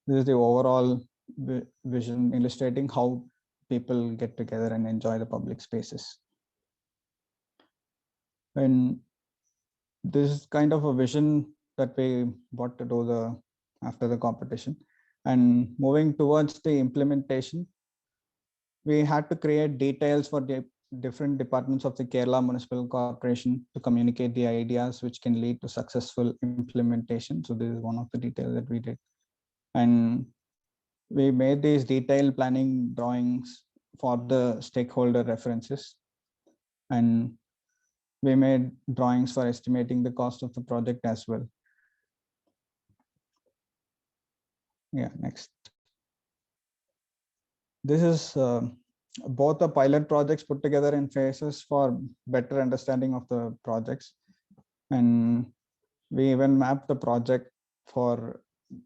This is the overall vision illustrating how people get together and enjoy the public spaces. And this is kind of a vision that we brought to do after the competition. And moving towards the implementation, we had to create details for the different departments of the Kerala Municipal Corporation to communicate the ideas which can lead to successful implementation. So this is one of the details that we did. And we made these detailed planning drawings for the stakeholder references. And we made drawings for estimating the cost of the project as well. Yeah, next. This is both the pilot projects put together in phases for better understanding of the projects. And we even mapped the project for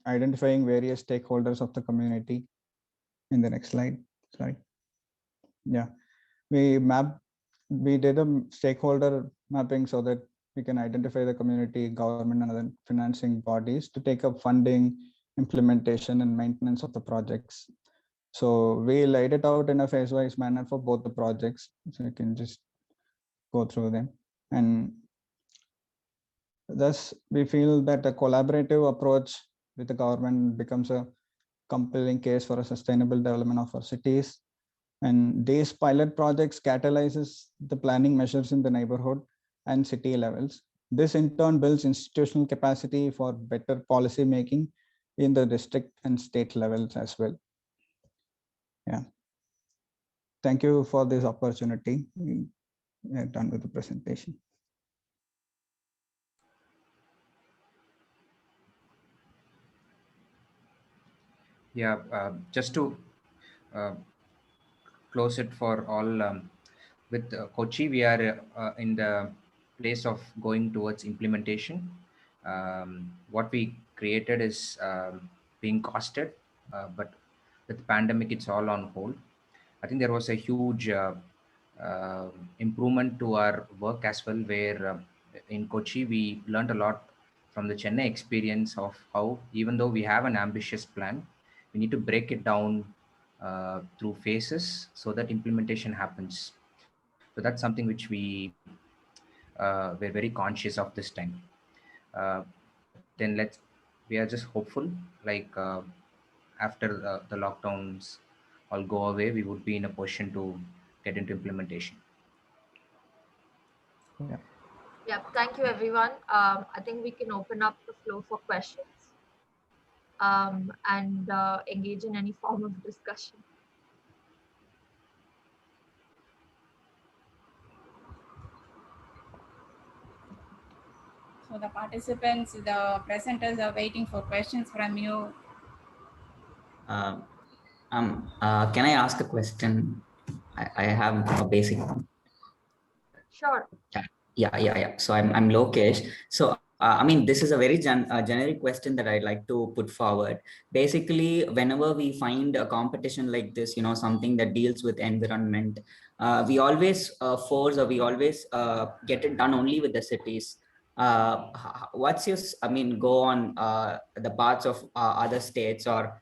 identifying various stakeholders of the community. In the next slide, sorry. Yeah, we did a stakeholder mapping so that we can identify the community, government, and other financing bodies to take up funding, implementation, and maintenance of the projects. So we laid it out in a phase-wise manner for both the projects. So you can just go through them. And thus, we feel that a collaborative approach with the government becomes a compelling case for a sustainable development of our cities. And these pilot projects catalyzes the planning measures in the neighborhood and city levels. This in turn builds institutional capacity for better policy making in the district and state levels as well. Yeah. Thank you for this opportunity. We are done with the presentation. Yeah, just to close it for all, with Kochi, we are in the place of going towards implementation. What we created is being costed, but with the pandemic, it's all on hold. I think there was a huge improvement to our work as well, where in Kochi, we learned a lot from the Chennai experience of how, even though we have an ambitious plan, we need to break it down through phases so that implementation happens. So that's something which we're very conscious of this time. Then we are just hopeful, like after the lockdowns all go away, we would be in a position to get into implementation. Yeah, thank you everyone. I think we can open up the floor for questions and engage in any form of discussion. So the participants, the presenters are waiting for questions from you. Can I ask a question? I have a basic one. Sure. Yeah. So I'm Lokesh. So I mean, this is a very generic question that I'd like to put forward. Basically, whenever we find a competition like this, something that deals with environment, we always force, or we always get it done only with the cities. What's your, go on the parts of other states, or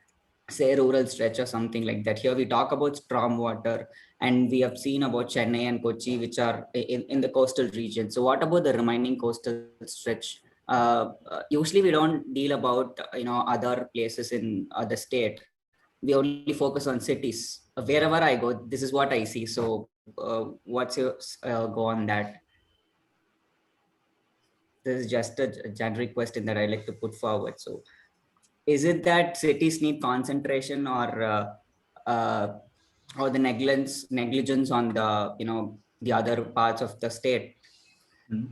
say rural stretch or something like that. Here we talk about storm water, and we have seen about Chennai and Kochi, which are in the coastal region. So what about the remaining coastal stretch? Usually we don't deal about other places in the state. We only focus on cities. Wherever I go, this is what I see. So what's your go on that? This is just a generic question that I like to put forward. So is it that cities need concentration, or the negligence on the the other parts of the state?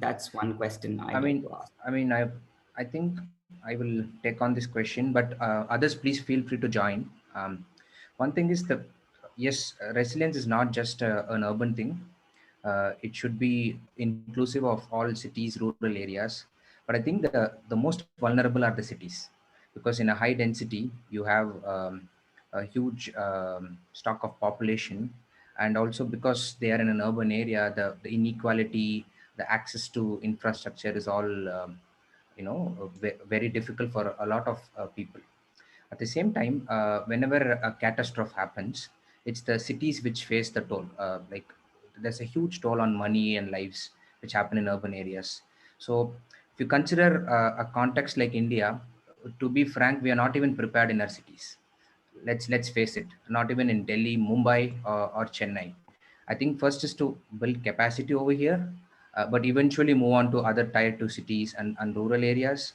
That's one question I like to ask. I think I will take on this question, but others, please feel free to join. One thing is that, yes, resilience is not just an urban thing. It should be inclusive of all cities, rural areas. But I think the most vulnerable are the cities, because in a high density, you have a huge stock of population. And also because they are in an urban area, the inequality, the access to infrastructure is all very difficult for a lot of people. At the same time, whenever a catastrophe happens, it's the cities which face the toll. Like there's a huge toll on money and lives which happen in urban areas. So if you consider a context like India, to be frank, we are not even prepared in our cities. Let's face it, not even in Delhi, Mumbai, or Chennai. I think first is to build capacity over here, but eventually move on to other tier 2 cities and rural areas.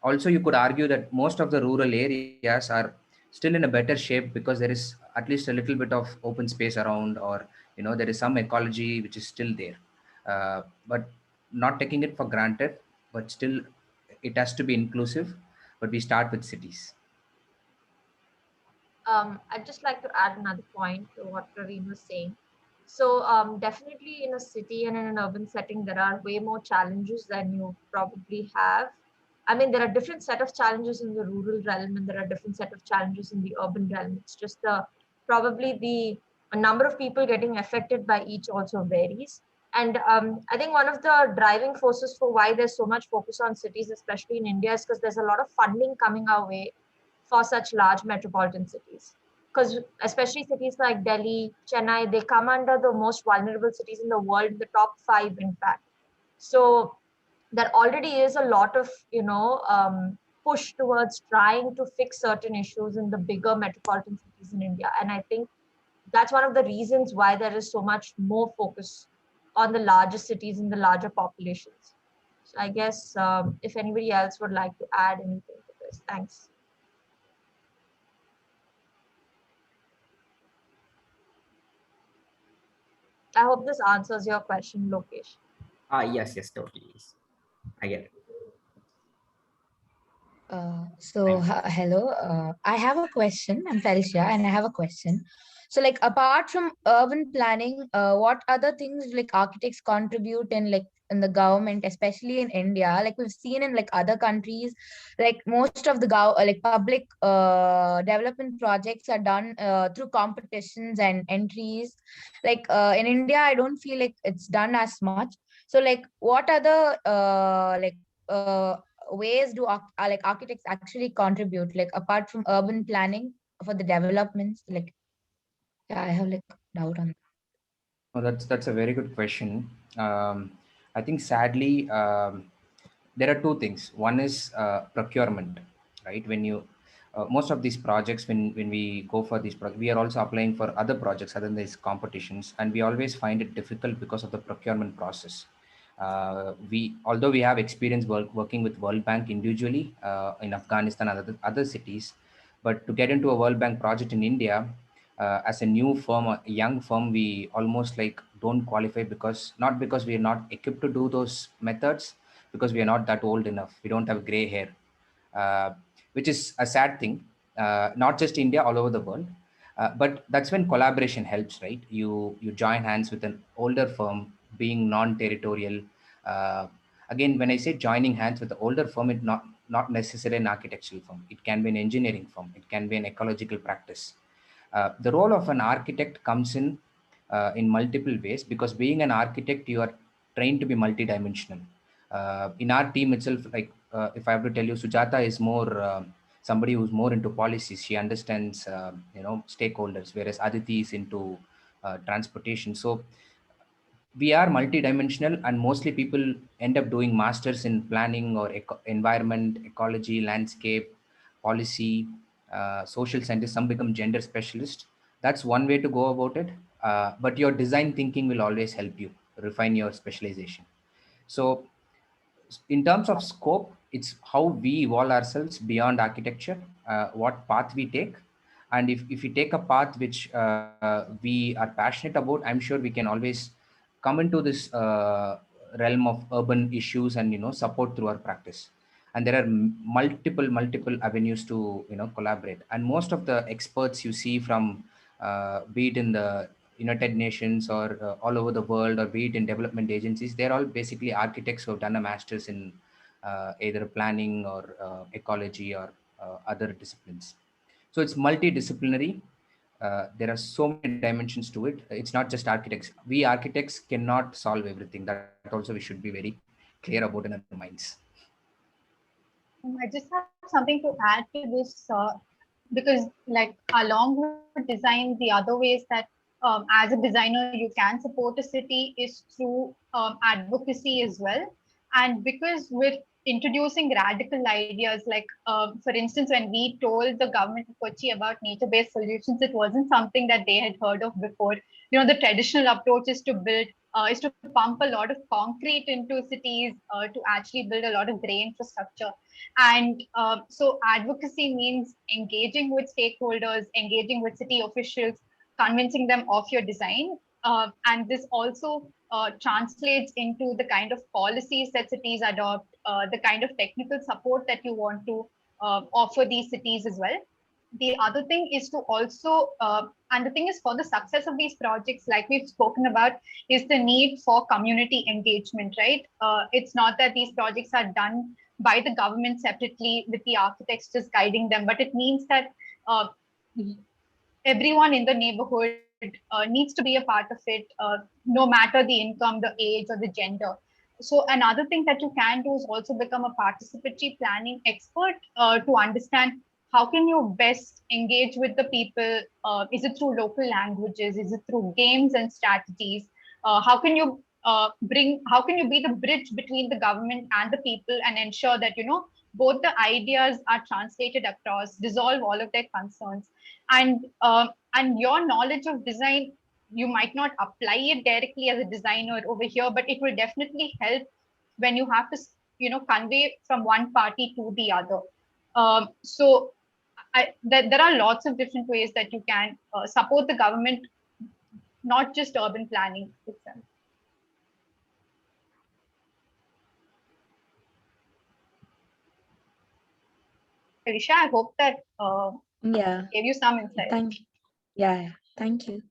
Also, you could argue that most of the rural areas are still in a better shape because there is at least a little bit of open space around, or there is some ecology which is still there, but not taking it for granted, but still it has to be inclusive. But we start with cities. I'd just like to add another point to what Praveen was saying. So definitely in a city and in an urban setting, there are way more challenges than you probably have. I mean, there are different set of challenges in the rural realm, and there are different set of challenges in the urban realm. It's just probably the number of people getting affected by each also varies. And I think one of the driving forces for why there's so much focus on cities, especially in India, is because there's a lot of funding coming our way for such large metropolitan cities. Because especially cities like Delhi, Chennai, they come under the most vulnerable cities in the world, the top 5, in fact. So there already is a lot of, push towards trying to fix certain issues in the bigger metropolitan cities in India. And I think that's one of the reasons why there is so much more focus on the larger cities and the larger populations. So I guess if anybody else would like to add anything to this, thanks. I hope this answers your question, Lokesh. Yes, totally. I get it. Hello. I have a question. I'm Felicia, and I have a question. So, like, apart from urban planning, what other things like architects contribute in the government, especially in India? Like we've seen in like other countries, like most of the public development projects are done through competitions and entries. Like in India, I don't feel like it's done as much. So, like, what other ways do architects actually contribute, like apart from urban planning for the developments? Like, yeah, I have like doubt on that. Oh, that's a very good question. I think sadly, there are two things. One is procurement, right? When you most of these projects, when we go for these projects, we are also applying for other projects other than these competitions, and we always find it difficult because of the procurement process. Although we have experience working with World Bank individually in Afghanistan and other cities, but to get into a World Bank project in India, as a new firm, a young firm, we almost like don't qualify not because we are not equipped to do those methods, because we are not that old enough. We don't have gray hair, which is a sad thing. Not just India, all over the world. But that's when collaboration helps, right? You join hands with an older firm, being non-territorial. Again, when I say joining hands with the older firm, it not necessarily an architectural firm. It can be an engineering firm. It can be an ecological practice. The role of an architect comes in multiple ways, because being an architect, you are trained to be multidimensional. In our team itself, like if I have to tell you, Sujata is more somebody who's more into policies. She understands stakeholders, whereas Aditi is into transportation. So we are multidimensional, and mostly people end up doing masters in planning or environment, ecology, landscape, policy, social scientists. Some become gender specialists. That's one way to go about it. But your design thinking will always help you refine your specialization. So in terms of scope, it's how we evolve ourselves beyond architecture, what path we take. And if we take a path which we are passionate about, I'm sure we can always come into this realm of urban issues and support through our practice. And there are multiple avenues to collaborate. And most of the experts you see from be it in the United Nations or all over the world, or be it in development agencies, they're all basically architects who have done a master's in either planning or ecology or other disciplines. So it's multidisciplinary. There are so many dimensions to it. It's not just architects. We architects cannot solve everything. That also we should be very clear about in our minds. I just have something to add to this, because like along with design, the other ways that as a designer you can support a city is through advocacy as well. And because we're introducing radical ideas, like for instance, when we told the government of Kochi about nature-based solutions, it wasn't something that they had heard of before. The traditional approach is to build is to pump a lot of concrete into cities to actually build a lot of grey infrastructure. And so advocacy means engaging with stakeholders, engaging with city officials, convincing them of your design. And this also translates into the kind of policies that cities adopt, the kind of technical support that you want to offer these cities as well. The other thing is to also, and the thing is, for the success of these projects, like we've spoken about, is the need for community engagement, right? It's not that these projects are done by the government separately with the architects just guiding them, but it means that everyone in the neighborhood needs to be a part of it, no matter the income, the age, or the gender. So another thing that you can do is also become a participatory planning expert to understand how can you best engage with the people. Is it through local languages? Is it through games and strategies? How can you be the bridge between the government and the people and ensure that both the ideas are translated across, dissolve all of their concerns, and your knowledge of design, you might not apply it directly as a designer over here, but it will definitely help when you have to convey from one party to the other. So there are lots of different ways that you can support the government, not just urban planning itself. Alisha, I hope that gave you some insight. Thank you. Yeah, thank you.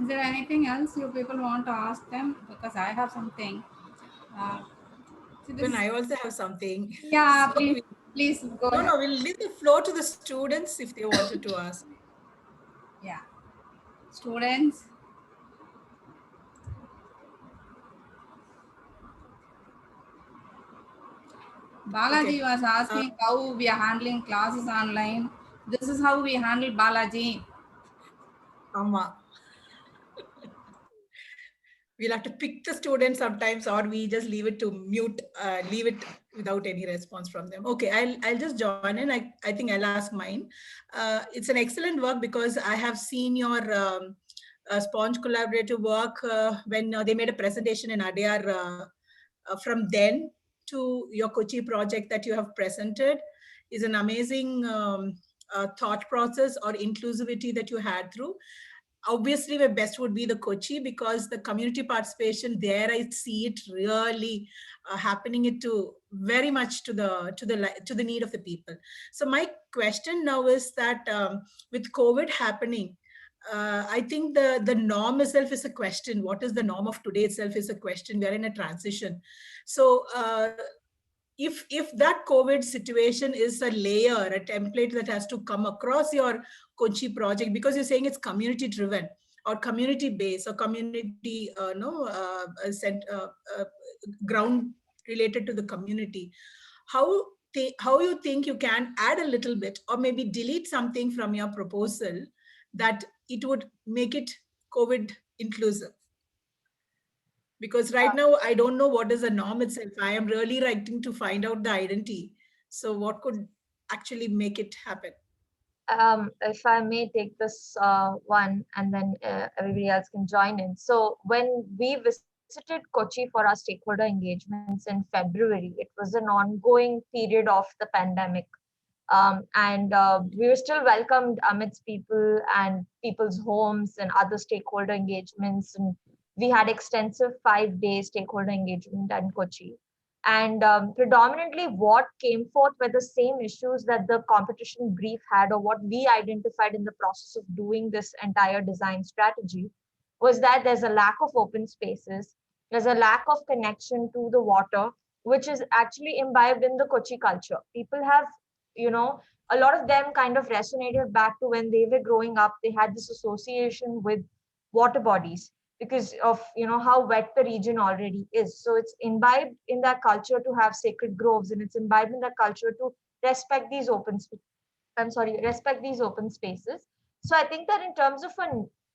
Is there anything else you people want to ask them? Because I have something. Even I also have something. Yeah, so please go ahead. No, we'll leave the floor to the students if they wanted to ask. Yeah. Students. Balaji was asking how we are handling classes online. This is how we handle Balaji. Amma. We'll have to pick the students sometimes, or we just leave it to mute, leave it without any response from them. Okay, I'll just join in. I think I'll ask mine. It's an excellent work because I have seen your Sponge collaborative work when they made a presentation in Adyar. From then to your Kochi project that you have presented is an amazing thought process or inclusivity that you had through. Obviously, my best would be the Kochi because the community participation there, I see it really happening it to very much to the need of the people. So my question now is that with COVID happening, I think the norm itself is a question. What is the norm of today itself is a question. We are in a transition. So if that COVID situation is a layer, a template that has to come across your Kochi project, because you're saying it's community driven or community based or community ground related to the community, how you think you can add a little bit or maybe delete something from your proposal that it would make it COVID inclusive? Because right now I don't know what is the norm itself. I am really writing to find out the identity. So what could actually make it happen? If I may take this one, and then everybody else can join in. So when we visited Kochi for our stakeholder engagements in February, it was an ongoing period of the pandemic. And we were still welcomed amidst people and people's homes and other stakeholder engagements. And we had extensive 5-day stakeholder engagement in Kochi. And predominantly what came forth were the same issues that the competition brief had, or what we identified in the process of doing this entire design strategy, was that there's a lack of open spaces, there's a lack of connection to the water, which is actually imbibed in the Kochi culture. People have, a lot of them kind of resonated back to when they were growing up. They had this association with water bodies because of how wet the region already is. So it's imbibed in that culture to have sacred groves, and it's imbibed in that culture to respect these open spaces. So I think that in terms of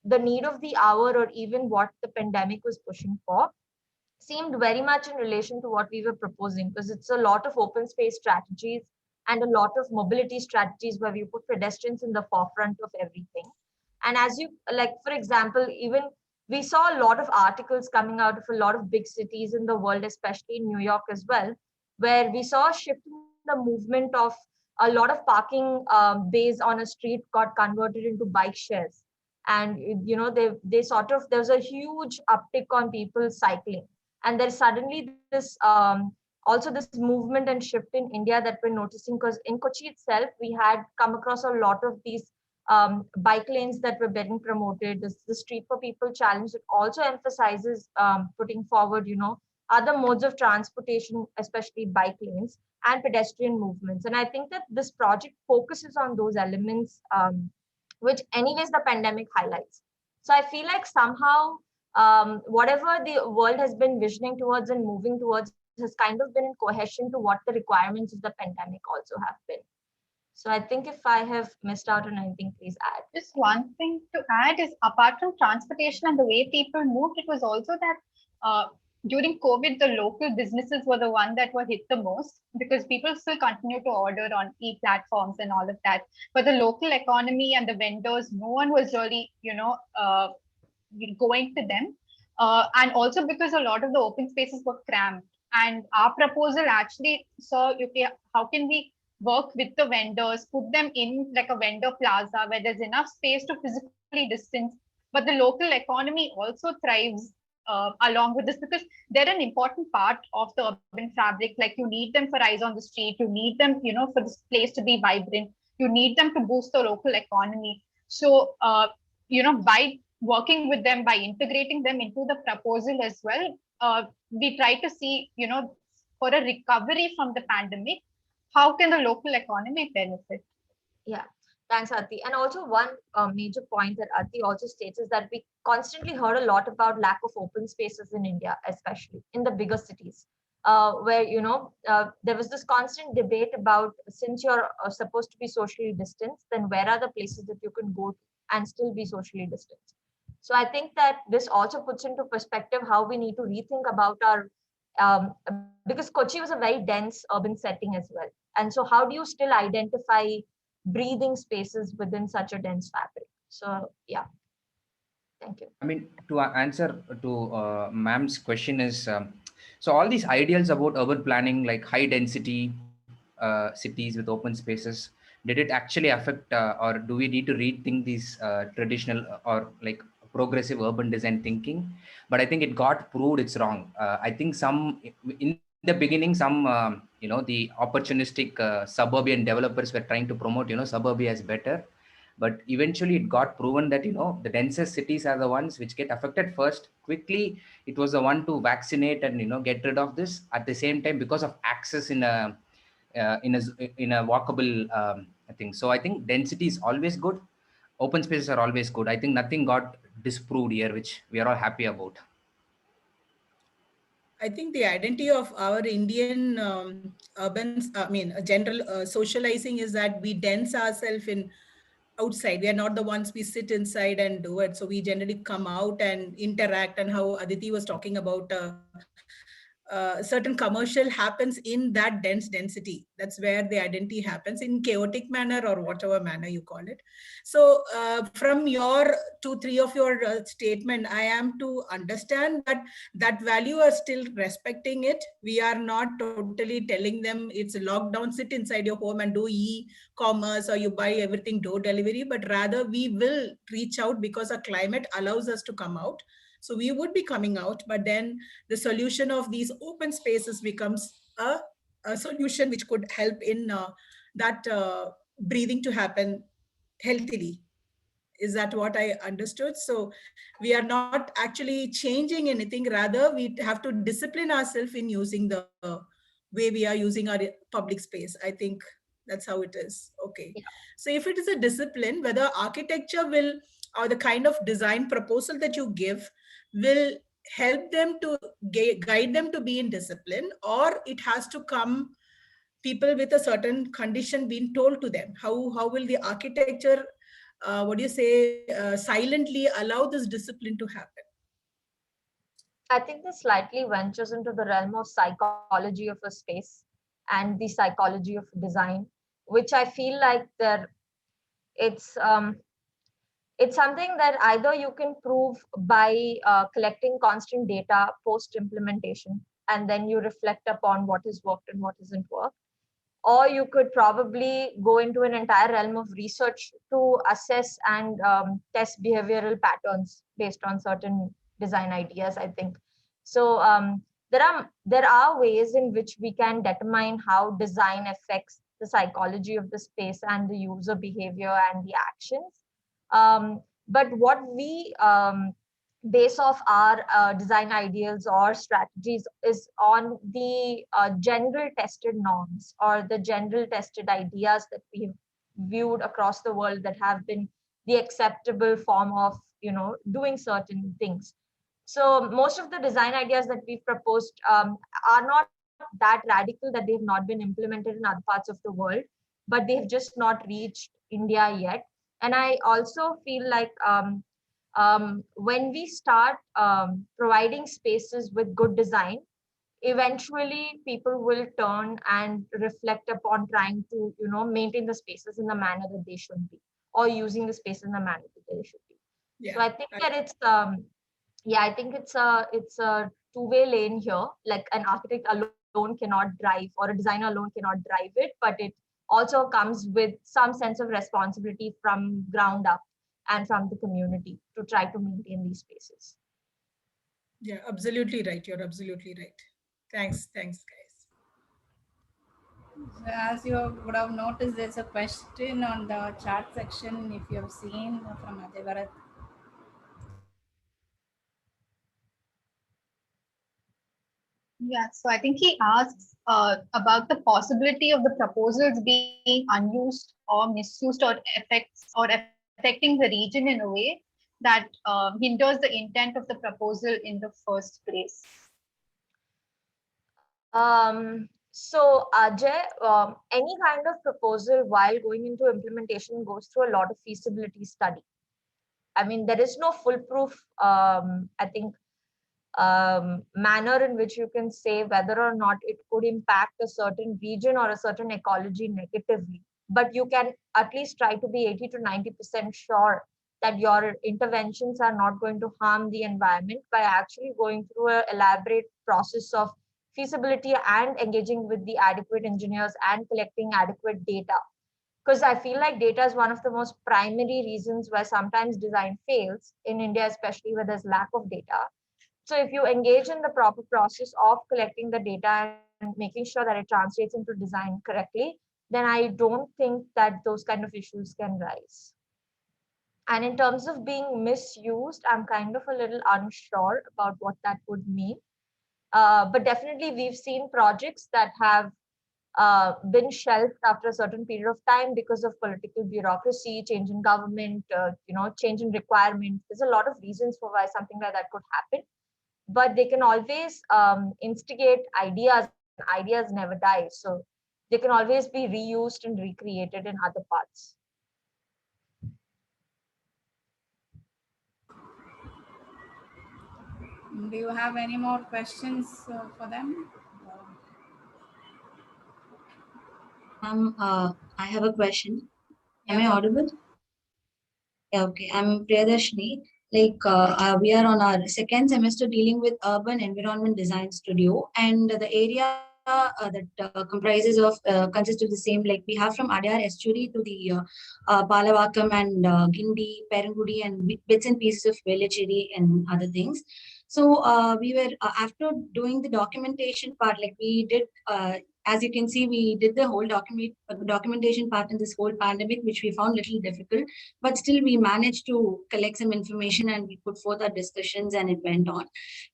the need of the hour, or even what the pandemic was pushing for, seemed very much in relation to what we were proposing, because it's a lot of open space strategies and a lot of mobility strategies where we put pedestrians in the forefront of everything. And as you, like, for example, even we saw a lot of articles coming out of a lot of big cities in the world, especially in New York as well, where we saw a shift in the movement of a lot of parking bays on a street got converted into bike shares. And, they sort of, there's a huge uptick on people cycling. And there's suddenly this, also this movement and shift in India that we're noticing, because in Kochi itself, we had come across a lot of these bike lanes that were getting promoted. The Street for People challenge that also emphasizes putting forward, other modes of transportation, especially bike lanes and pedestrian movements. And I think that this project focuses on those elements, which anyways the pandemic highlights. So I feel like somehow whatever the world has been visioning towards and moving towards has kind of been in cohesion to what the requirements of the pandemic also have been. So I think if I have missed out on anything, please add. Just one thing to add is, apart from transportation and the way people moved, it was also that during COVID, the local businesses were the one that were hit the most, because people still continue to order on e-platforms and all of that. But the local economy and the vendors, no one was really, going to them. And also because a lot of the open spaces were cramped. And our proposal actually saw, okay, how can we work with the vendors, put them in like a vendor plaza where there's enough space to physically distance, but the local economy also thrives along with this, because they're an important part of the urban fabric. Like, you need them for eyes on the street, you need them, for this place to be vibrant, you need them to boost the local economy. So, by working with them, by integrating them into the proposal as well, we try to see, for a recovery from the pandemic, how can the local economy benefit? Yeah, thanks, Aarti. And also one major point that Aarti also states is that we constantly heard a lot about lack of open spaces in India, especially in the bigger cities, where, there was this constant debate about, since you're supposed to be socially distanced, then where are the places that you can go to and still be socially distanced? So I think that this also puts into perspective how we need to rethink about our, because Kochi was a very dense urban setting as well. And so how do you still identify breathing spaces within such a dense fabric? So, yeah. Thank you. I mean, to answer to ma'am's question is, so all these ideals about urban planning, like high density cities with open spaces, did it actually affect, or do we need to rethink these traditional or like progressive urban design thinking? But I think it got proved it's wrong. I think some in the beginning, some the opportunistic suburban developers were trying to promote suburbia as better, But eventually it got proven that, the densest cities are the ones which get affected first. Quickly, it was the one to vaccinate and, get rid of this. At the same time, because of access in a walkable thing. So I think density is always good. Open spaces are always good. I think nothing got disproved here, which we are all happy about. I think the identity of our Indian general socializing is that we dense ourselves in outside. We are not the ones we sit inside and do it. So we generally come out and interact. And how Aditi was talking about certain commercial happens in that dense density. That's where the identity happens in chaotic manner or whatever manner you call it. So from your 2-3 of your statement, I am to understand that that value are still respecting it. We are not totally telling them it's a lockdown, sit inside your home and do e-commerce or you buy everything door delivery, but rather we will reach out because our climate allows us to come out. So we would be coming out, but then the solution of these open spaces becomes a solution which could help in that breathing to happen healthily. Is that what I understood? So we are not actually changing anything. Rather, we have to discipline ourselves in using the way we are using our public space. I think that's how it is. Okay. Yeah. So if it is a discipline, whether architecture will, or the kind of design proposal that you give will help them to guide them to be in discipline, or it has to come people with a certain condition being told to them. How will the architecture silently allow this discipline to happen? I think this slightly ventures into the realm of psychology of a space and the psychology of design, which I feel like it's something that either you can prove by collecting constant data post implementation, and then you reflect upon what has worked and what hasn't worked. Or you could probably go into an entire realm of research to assess and test behavioral patterns based on certain design ideas, I think. So there are ways in which we can determine how design affects the psychology of the space and the user behavior and the actions. But what we base off our design ideals or strategies is on the general tested norms or the general tested ideas that we've viewed across the world that have been the acceptable form of doing certain things. So most of the design ideas that we've proposed are not that radical that they've not been implemented in other parts of the world, but they've just not reached India yet. And I also feel like when we start providing spaces with good design, eventually people will turn and reflect upon trying to maintain the spaces in the manner that they should be, or using the space in the manner that they should be. Yeah. So I think that it's I think it's a two-way lane here. Like an architect alone cannot drive, or a designer alone cannot drive it, but it also comes with some sense of responsibility from ground up and from the community to try to maintain these spaces. Yeah, absolutely right. You're absolutely right. Thanks, guys. So as you would have noticed, there's a question on the chat section, if you have seen, from Ajay Bharat. Yeah, so I think he asks about the possibility of the proposals being unused or misused or affecting the region in a way that hinders the intent of the proposal in the first place. So Ajay, any kind of proposal while going into implementation goes through a lot of feasibility study. I mean, there is no foolproof, I think, manner in which you can say whether or not it could impact a certain region or a certain ecology negatively. But you can at least try to be 80 to 90% sure that your interventions are not going to harm the environment by actually going through an elaborate process of feasibility and engaging with the adequate engineers and collecting adequate data. Because I feel like data is one of the most primary reasons why sometimes design fails in India, especially where there's lack of data. So if you engage in the proper process of collecting the data and making sure that it translates into design correctly, then I don't think that those kind of issues can rise. And in terms of being misused, I'm kind of a little unsure about what that would mean. But definitely we've seen projects that have been shelved after a certain period of time because of political bureaucracy, change in government, change in requirements. There's a lot of reasons for why something like that could happen, but they can always instigate ideas. Ideas never die, so they can always be reused and recreated in other parts. Do you have any more questions for them? I have a question. Am I audible? Yeah, okay. I'm Priyadarshini. We are on our second semester dealing with urban environment design studio, and the area that comprises of consists of the same. Like we have from Adyar Estuary to the Palavakkam and Gindi, Perangudi, and bits and pieces of Velachery and other things. So we were after doing the documentation part, like we did. As you can see, we did the whole documentation part in this whole pandemic, which we found little difficult, but still we managed to collect some information and we put forth our discussions and it went on.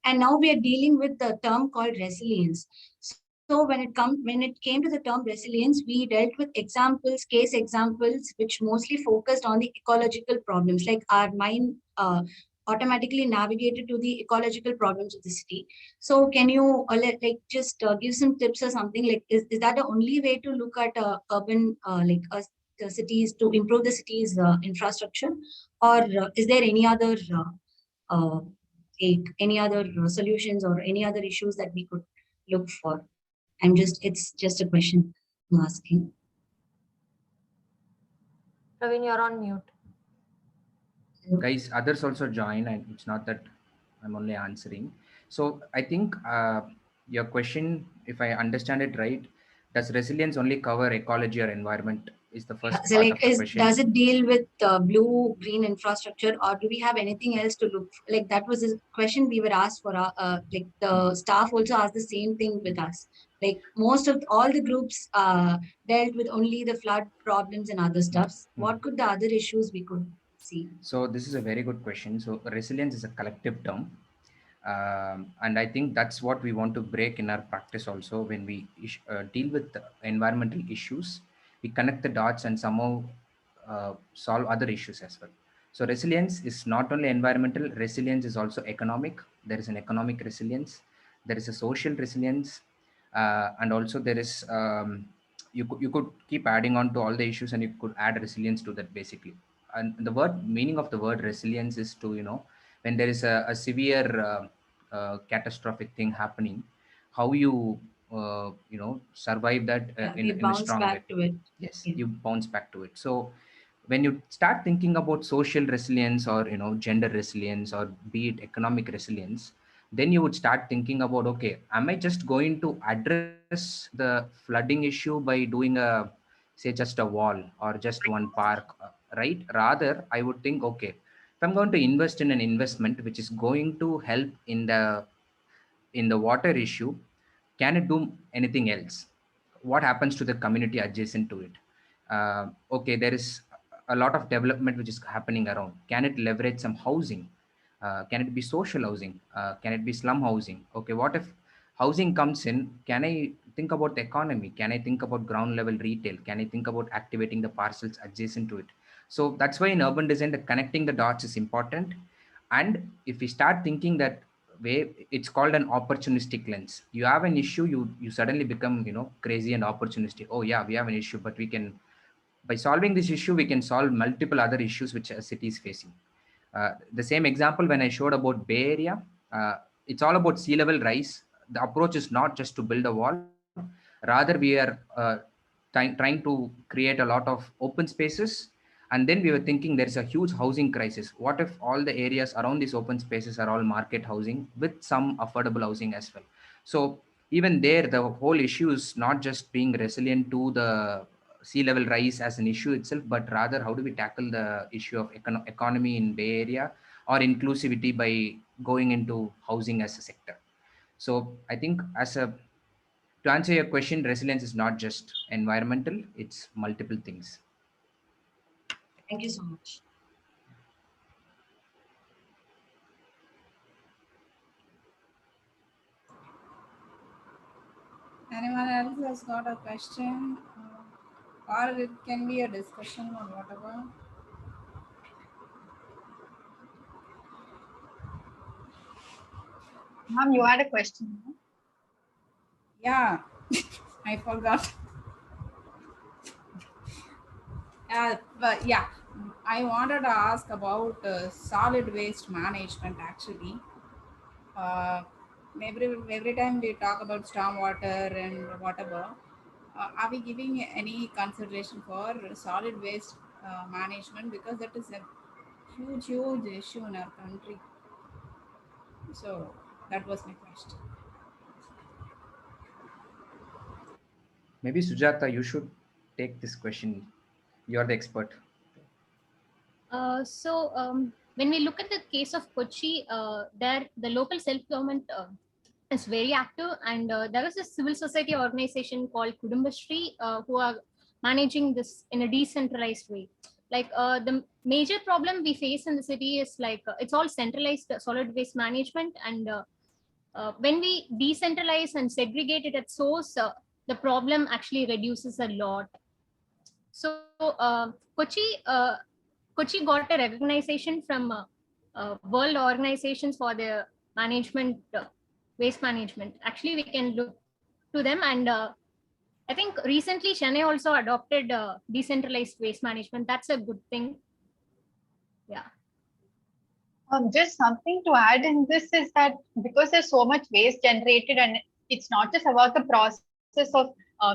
And now we are dealing with the term called resilience. So when it came to the term resilience, we dealt with examples, case examples, which mostly focused on the ecological problems, like our mind automatically navigated to the ecological problems of the city. So can you just give some tips or something? Like is that the only way to look at urban the cities to improve the city's infrastructure, or is there any other solutions or any other issues that we could look for? It's just a question I'm asking. Praveen, you're on mute. Guys, others also join, and it's not that I'm only answering. So I think your question, if I understand it right, does resilience only cover ecology or environment? Is the first so part of the question. Does it deal with blue green infrastructure, or do we have anything else to look for? Like that was a question we were asked for. Like the staff also asked the same thing with us. Like most of all the groups dealt with only the flood problems and other stuffs. What could the other issues we could see? So this is a very good question. So resilience is a collective term. And I think that's what we want to break in our practice also. When we deal with environmental issues, we connect the dots and somehow solve other issues as well. So resilience is not only environmental, resilience is also economic. There is an economic resilience, there is a social resilience, and also there is, you could keep adding on to all the issues and you could add resilience to that basically. And the meaning of the word resilience is to, when there is a severe catastrophic thing happening, how you survive that in a strong way. To it. Yes, you bounce back to it. So when you start thinking about social resilience or gender resilience or be it economic resilience, then you would start thinking about, okay, am I just going to address the flooding issue by doing just a wall or just one park, right? Rather, I would think, okay, if I'm going to invest in an investment which is going to help in the water issue, can it do anything else? What happens to the community adjacent to it? Okay, there is a lot of development which is happening around. Can it leverage some housing? Can it be social housing? Can it be slum housing? Okay, what if housing comes in? Can I think about the economy? Can I think about ground level retail? Can I think about activating the parcels adjacent to it? So that's why in urban design, the connecting the dots is important. And if we start thinking that way, it's called an opportunistic lens. You have an issue, you suddenly become crazy and opportunistic. Oh yeah, we have an issue, but we can, by solving this issue, we can solve multiple other issues which a city is facing. The same example when I showed about Bay Area, it's all about sea level rise. The approach is not just to build a wall, rather we are trying to create a lot of open spaces. And then we were thinking there is a huge housing crisis. What if all the areas around these open spaces are all market housing with some affordable housing as well? So even there, the whole issue is not just being resilient to the sea level rise as an issue itself, but rather how do we tackle the issue of economy in Bay Area or inclusivity by going into housing as a sector. So I think to answer your question, resilience is not just environmental, it's multiple things. Thank you so much. Anyone else has got a question? Or it can be a discussion or whatever. Ma'am, you had a question. No? Yeah, I forgot. But yeah, I wanted to ask about solid waste management actually. Uh, every time we talk about stormwater and whatever, are we giving any consideration for solid waste management, because that is a huge issue in our country. So that was my question. Maybe Sujata, you should take this question. You're the expert. When we look at the case of Kochi, there the local self-government is very active, and there is a civil society organization called Kudumbashree who are managing this in a decentralized way. Like the major problem we face in the city is like it's all centralized solid waste management, and when we decentralize and segregate it at source, the problem actually reduces a lot. So Kochi got a recognition from world organizations for their management, waste management. Actually, we can look to them, and I think recently Chennai also adopted decentralized waste management. That's a good thing. Yeah. Just something to add in this is that because there's so much waste generated, and it's not just about the process of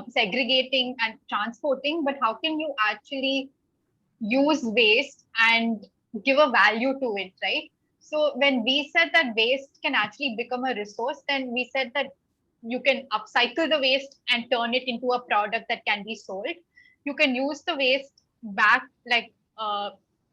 segregating and transporting, but how can you actually use waste and give a value to it, right? So when we said that waste can actually become a resource, then we said that you can upcycle the waste and turn it into a product that can be sold. You can use the waste back, like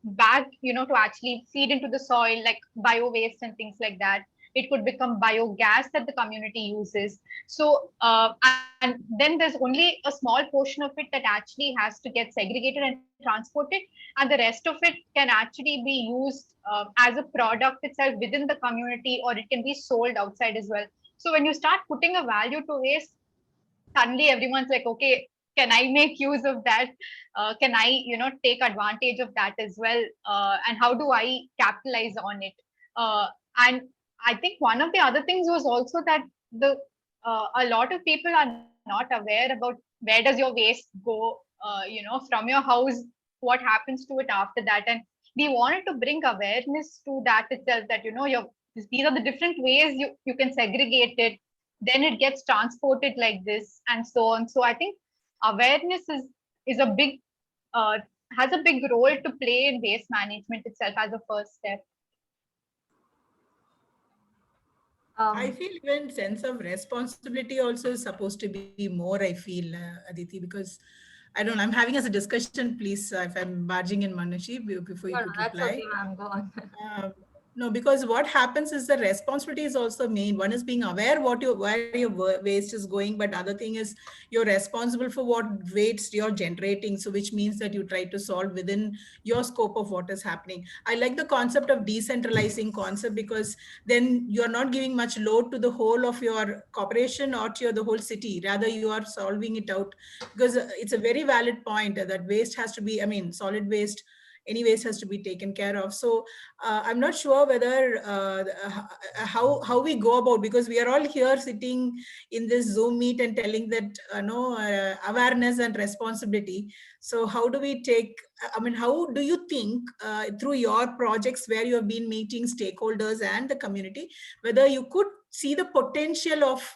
back, to actually feed into the soil, like bio waste and things like that. It could become biogas that the community uses. So, and then there's only a small portion of it that actually has to get segregated and transported, and the rest of it can actually be used as a product itself within the community, or it can be sold outside as well. So when you start putting a value to waste, suddenly everyone's like, okay, can I make use of that? Can I, take advantage of that as well? And how do I capitalize on it? And I think one of the other things was also that a lot of people are not aware about where does your waste go, from your house, what happens to it after that. And we wanted to bring awareness to that itself, that, these are the different ways you can segregate it, then it gets transported like this, and so on. So I think awareness is a big has a big role to play in waste management itself as a first step. I feel even sense of responsibility also is supposed to be more, I feel, Aditi, because I don't know, I'm having as a discussion, please, if I'm barging in, Manushi, before you could reply. Okay, ma'am, go on. No, because what happens is the responsibility is also made. One is being aware where your waste is going, but other thing is you're responsible for what waste you're generating. So which means that you try to solve within your scope of what is happening. I like the concept of decentralizing concept, because then you're not giving much load to the whole of your corporation or to the whole city. Rather, you are solving it out, because it's a very valid point that waste has to be, solid waste, any waste has to be taken care of. So I'm not sure whether how we go about, because we are all here sitting in this Zoom meet and telling that awareness and responsibility. So how do we take, how do you think through your projects where you have been meeting stakeholders and the community, whether you could see the potential of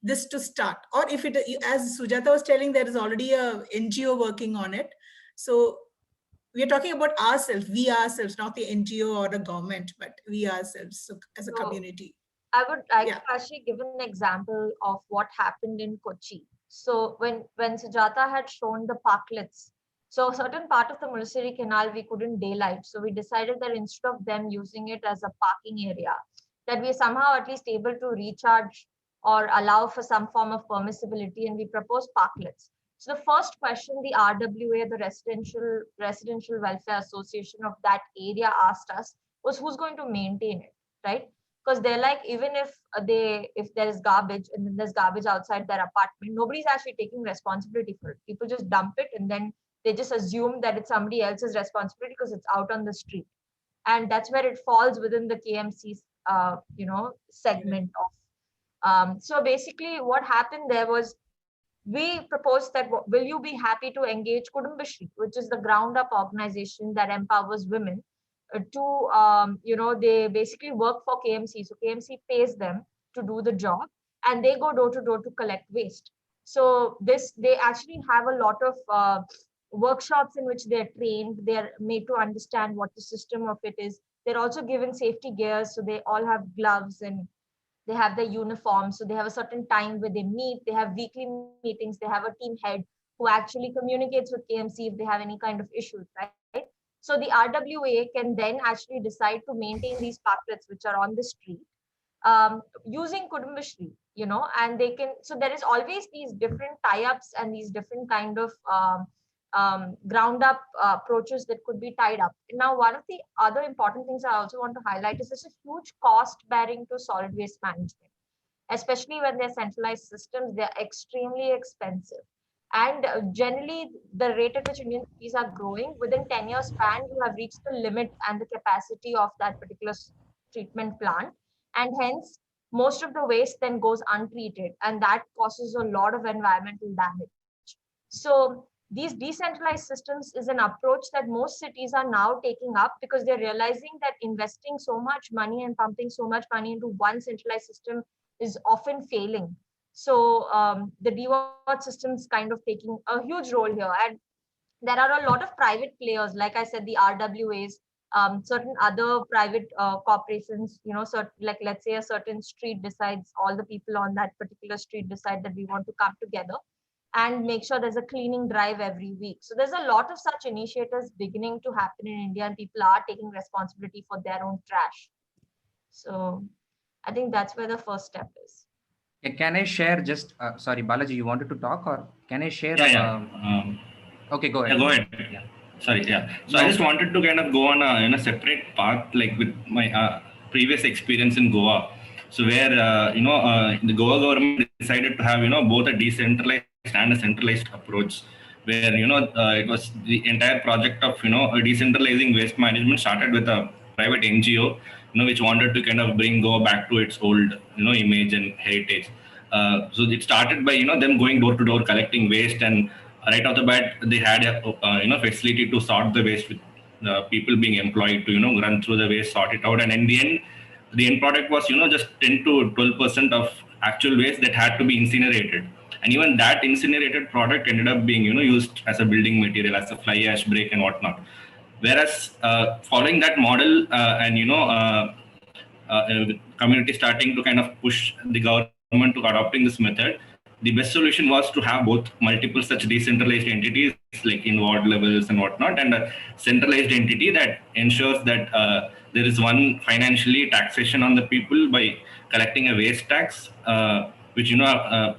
this to start, or if it, as Sujata was telling, there is already a NGO working on it. So we're talking about ourselves, we ourselves, not the NGO or the government, but we ourselves, so as a community. I would like to actually give an example of what happened in Kochi. So when Sujata had shown the parklets, so a certain part of the Mulasiri Canal we couldn't daylight. So we decided that instead of them using it as a parking area, that we are somehow at least able to recharge or allow for some form of permissibility, and we proposed parklets. So the first question the RWA, the Residential Welfare Association of that area, asked us was, who's going to maintain it, right? because they're like, even if there is garbage and then there's garbage outside their apartment, nobody's actually taking responsibility for it. People just dump it and then they just assume that it's somebody else's responsibility because it's out on the street. And that's where it falls within the KMC's segment of. So basically what happened there was, we proposed that, will you be happy to engage Kudumbashri, which is the ground up organization that empowers women to, they basically work for KMC. So KMC pays them to do the job and they go door to door to collect waste. So they actually have a lot of workshops in which they're trained. They're made to understand what the system of it is. They're also given safety gears. So they all have gloves and they have their uniforms. So they have a certain time where they meet. They have weekly meetings. They have a team head who actually communicates with KMC if they have any kind of issues, right? So the RWA can then actually decide to maintain these parklets which are on the street using Kudumbashri, and they can, so there is always these different tie-ups and these different kind of ground up approaches that could be tied up. Now, one of the other important things I also want to highlight is there's a huge cost bearing to solid waste management, especially when they're centralized systems. They're extremely expensive. And generally, the rate at which Indian cities are growing, within 10 years span, you have reached the limit and the capacity of that particular treatment plant. And hence, most of the waste then goes untreated, and that causes a lot of environmental damage. So these decentralized systems is an approach that most cities are now taking up, because they're realizing that investing so much money and pumping so much money into one centralized system is often failing. So the DWAT system is kind of taking a huge role here. And there are a lot of private players, like I said, the RWAs, certain other private corporations, like let's say a certain street decides, all the people on that particular street decide that we want to come together and make sure there's a cleaning drive every week. So there's a lot of such initiatives beginning to happen in India, and people are taking responsibility for their own trash. So I think that's where the first step is. Can I share just, sorry, Balaji, you wanted to talk, or can I share? Okay, go ahead. Yeah, go ahead. Yeah. Sorry, yeah. So I just wanted to kind of go on a separate path, like with my previous experience in Goa. So where, the Goa government decided to have, both a decentralized and a centralized approach, where, it was the entire project of, decentralizing waste management started with a private NGO, which wanted to kind of bring Goa back to its old, image and heritage. So it started by, them going door to door collecting waste, and right off the bat, they had a, facility to sort the waste with people being employed to, run through the waste, sort it out. And in the end, the end product was, just 10 to 12% of actual waste that had to be incinerated. And even that incinerated product ended up being, used as a building material, as a fly ash break and whatnot. Whereas following that model community starting to kind of push the government to adopting this method, the best solution was to have both multiple such decentralized entities, like in ward levels and whatnot, and a centralized entity that ensures that there is one financially taxation on the people by collecting a waste tax, which,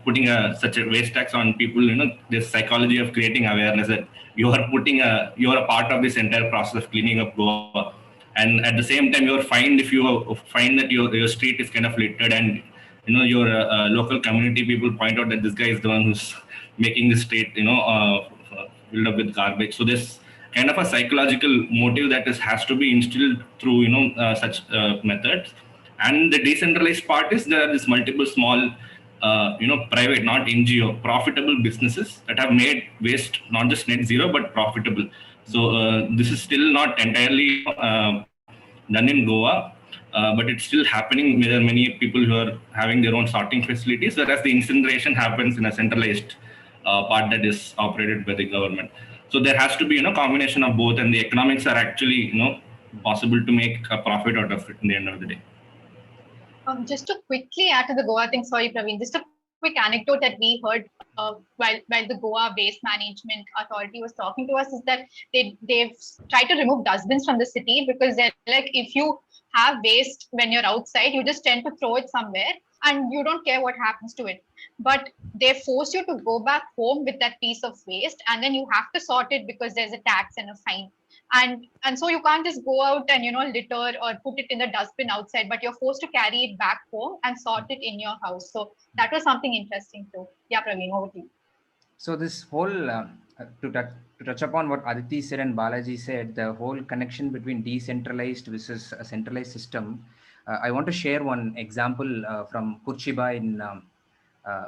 putting such a waste tax on people, this psychology of creating awareness that you are a part of this entire process of cleaning up Goa. And at the same time, you're fined if you find that your street is kind of littered, and your local community people point out that this guy is the one who's making the street filled up with garbage. So there's kind of a psychological motive that has to be instilled through such methods. And the decentralized part is there are these multiple small private, not NGO, profitable businesses that have made waste not just net zero but profitable. So this is still not entirely done in Goa, but it's still happening. There are many people who are having their own sorting facilities, whereas the incineration happens in a centralized part that is operated by the government. So there has to be combination of both, and the economics are actually possible to make a profit out of it in the end of the day. Just to quickly add to the Goa thing, sorry, Praveen, just a quick anecdote that we heard while the Goa Waste Management Authority was talking to us is that they've tried to remove dustbins from the city, because they're like, if you have waste when you're outside, you just tend to throw it somewhere and you don't care what happens to it. But they force you to go back home with that piece of waste, and then you have to sort it because there's a tax and a fine. And so you can't just go out and litter or put it in the dustbin outside, but you're forced to carry it back home and sort it in your house. So that was something interesting too. Yeah, Praveen, over to you. So this whole to touch upon what Aditi said and Balaji said, the whole connection between decentralized versus a centralized system. I want to share one example from Curitiba in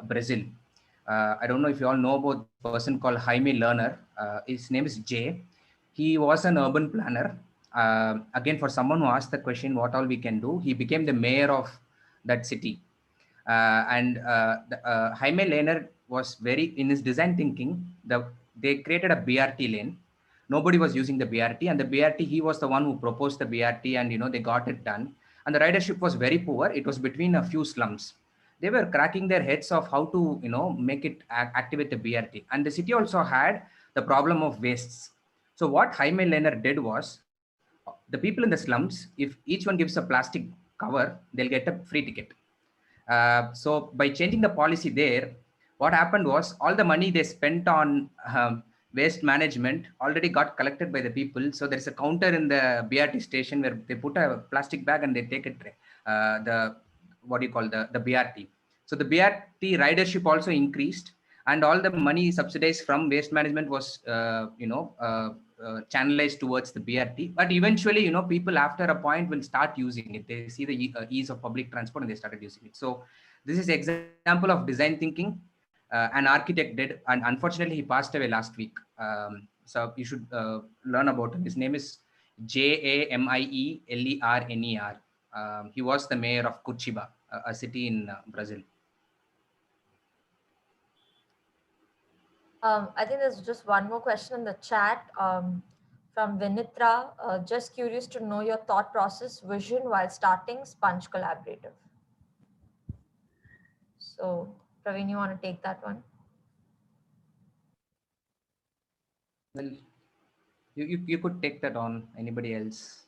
Brazil. I don't know if you all know about this person called Jaime Lerner. His name is Jay. He was an urban planner. Again, for someone who asked the question, what all we can do, he became the mayor of that city. Jaime Lerner was very, in his design thinking, they created a BRT lane. Nobody was using the BRT, and the BRT, he was the one who proposed the BRT, and they got it done. And the ridership was very poor. It was between a few slums. They were cracking their heads of how to make it activate the BRT. And the city also had the problem of wastes. So what Jaime Lerner did was, the people in the slums, if each one gives a plastic cover, they'll get a free ticket. So by changing the policy there, what happened was all the money they spent on waste management already got collected by the people. So there's a counter in the BRT station where they put a plastic bag and they take it, the BRT. So the BRT ridership also increased, and all the money subsidized from waste management was channelized towards the BRT. But eventually, people after a point will start using it. They see the ease of public transport and they started using it. So this is example of design thinking. An architect did, and unfortunately he passed away last week. So you should learn about him. His name is Jaime Lerner. He was the mayor of Curitiba, a city in Brazil. I think there's just one more question in the chat from Vinitra. Just curious to know your thought process, vision while starting Sponge Collaborative. So, Praveen, you want to take that one? Well, you could take that on. Anybody else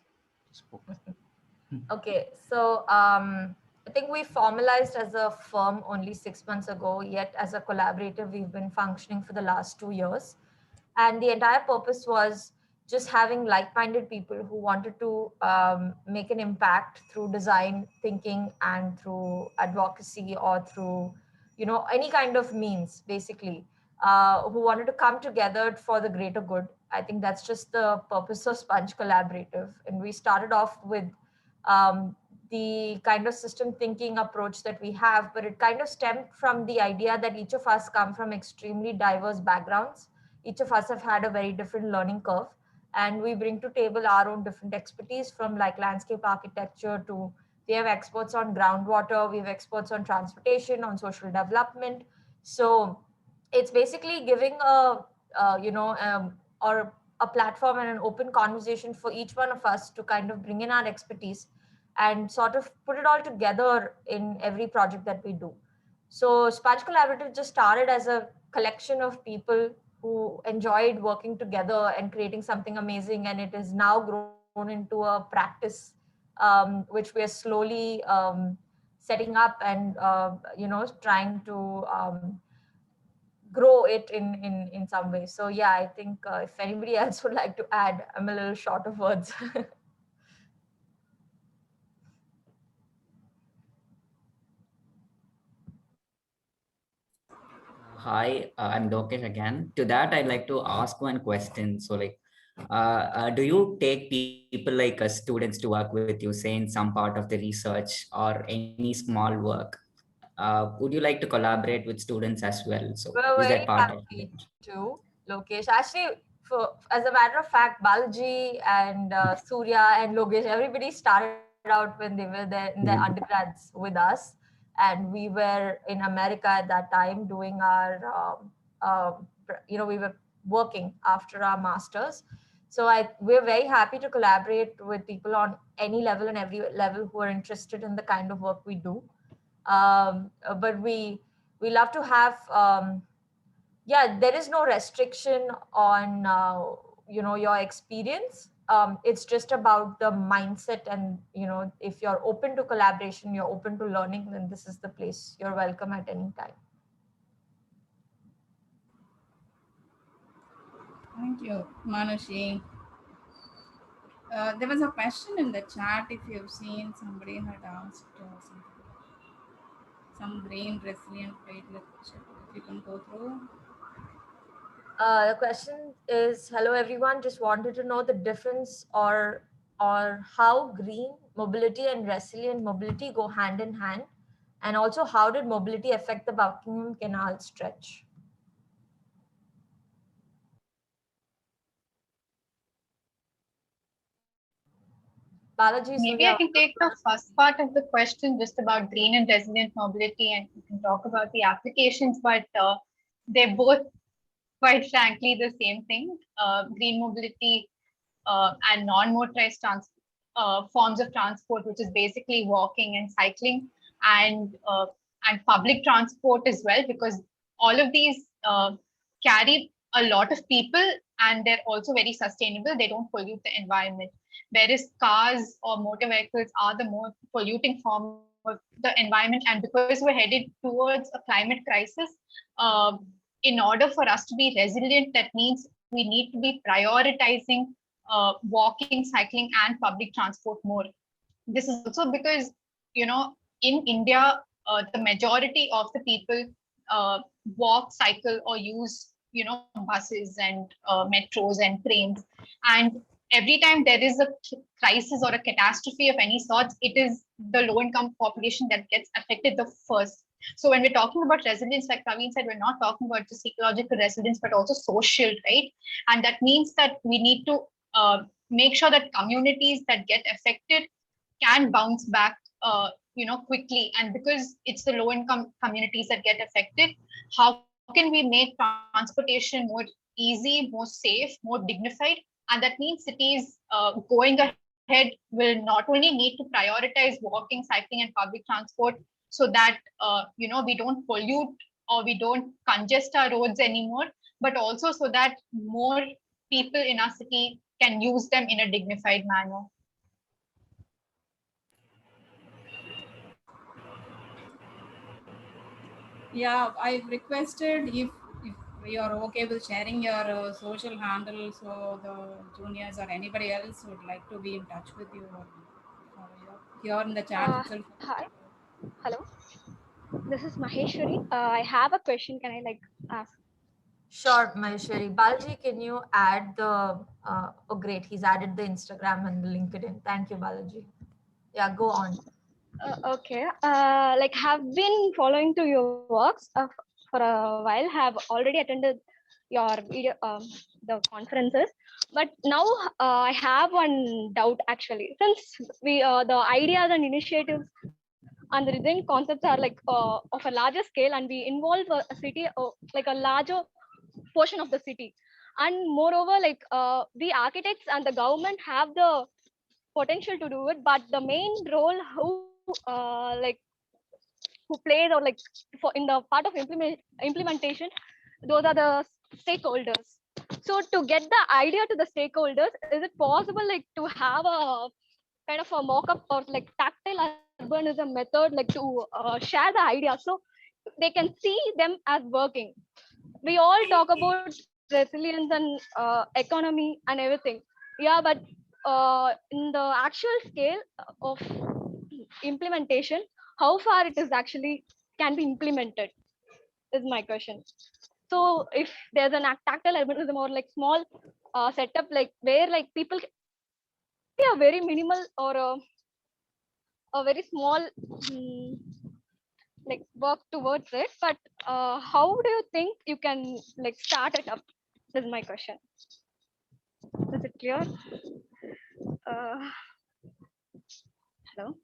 spoke? Okay, so I think we formalized as a firm only 6 months ago, yet as a collaborative, we've been functioning for the last 2 years. And the entire purpose was just having like-minded people who wanted to make an impact through design thinking and through advocacy or through, any kind of means, basically, who wanted to come together for the greater good. I think that's just the purpose of Sponge Collaborative. And we started off with the kind of system thinking approach that we have, but it kind of stemmed from the idea that each of us come from extremely diverse backgrounds. Each of us have had a very different learning curve, and we bring to table our own different expertise, from like landscape architecture to, we have experts on groundwater, we have experts on transportation, on social development. So it's basically giving or a platform and an open conversation for each one of us to kind of bring in our expertise and sort of put it all together in every project that we do. So Sponge Collaborative just started as a collection of people who enjoyed working together and creating something amazing, and it is now grown into a practice which we are slowly setting up and trying to grow it in some way. So yeah, I think if anybody else would like to add, I'm a little short of words. Hi, I'm Lokesh again. To that, I'd like to ask one question. So do you take people like students to work with you, say in some part of the research or any small work? Would you like to collaborate with students as well? So We're is very that part of happy it? to, Lokesh. Actually, as a matter of fact, Balaji and Surya and Lokesh, everybody started out when they were there in their undergrads with us. And we were in America at that time doing our, we were working after our masters. So we're very happy to collaborate with people on any level and every level who are interested in the kind of work we do. But we love to have, there is no restriction on, your experience. It's just about the mindset, and, if you're open to collaboration, you're open to learning, then this is the place. You're welcome at any time. Thank you, Manushi. There was a question in the chat. If you've seen, somebody had asked some green resilient platelet. If you can go through. The question is, hello everyone, just wanted to know the difference or how green mobility and resilient mobility go hand in hand, and also how did mobility affect the Buckingham Canal stretch? Balaji, maybe I can take the first part of the question just about green and resilient mobility, and we can talk about the applications, but they're both quite frankly the same thing. Green mobility and non-motorized forms of transport, which is basically walking and cycling, and public transport as well, because all of these carry a lot of people and they're also very sustainable. They don't pollute the environment. Whereas cars or motor vehicles are the more polluting form of the environment. And because we're headed towards a climate crisis, in order for us to be resilient, that means we need to be prioritizing walking, cycling, and public transport more. This is also because, you know, in India, the majority of the people walk, cycle, or use, you know, buses and metros and trains. And every time there is a crisis or a catastrophe of any sort, it is the low-income population that gets affected the first. So when we're talking about resilience, like Praveen said, we're not talking about just ecological resilience, but also social, right? And that means that we need to make sure that communities that get affected can bounce back, you know, quickly. And because it's the low-income communities that get affected, how can we make transportation more easy, more safe, more dignified? And that means cities going ahead will not only need to prioritize walking, cycling, and public transport, so that you know, we don't pollute or we don't congest our roads anymore, but also so that more people in our city can use them in a dignified manner. Yeah, I've requested if you are okay with sharing your social handle, so the juniors or anybody else would like to be in touch with you, or here in the chat itself. Hi. Hello. This is Maheshwari. I have a question. Can I like ask? Sure, Maheshwari. Balaji, can you add the, oh great, he's added the Instagram and the LinkedIn. Thank you, Balaji. Yeah, go on. Okay. Like have been following to your works for a while, have already attended your video, the conferences, but now I have one doubt actually. Since we, the ideas and initiatives and the design concepts are like of a larger scale, and we involve a city, like a larger portion of the city, and moreover, like we architects and the government have the potential to do it, but the main role who like who plays, or like for in the part of implementation, those are the stakeholders. So to get the idea to the stakeholders, is it possible like to have a kind of a mock-up or like tactile urbanism method, like to share the idea so they can see them as working? We all talk about resilience and economy and everything, yeah, but in the actual scale of implementation, how far it is actually can be implemented is my question. So if there's an tactile urbanism or like small setup, like where like people a very minimal or a very small like work towards it, but how do you think you can like start it up? This is my question. Is it clear? Hello.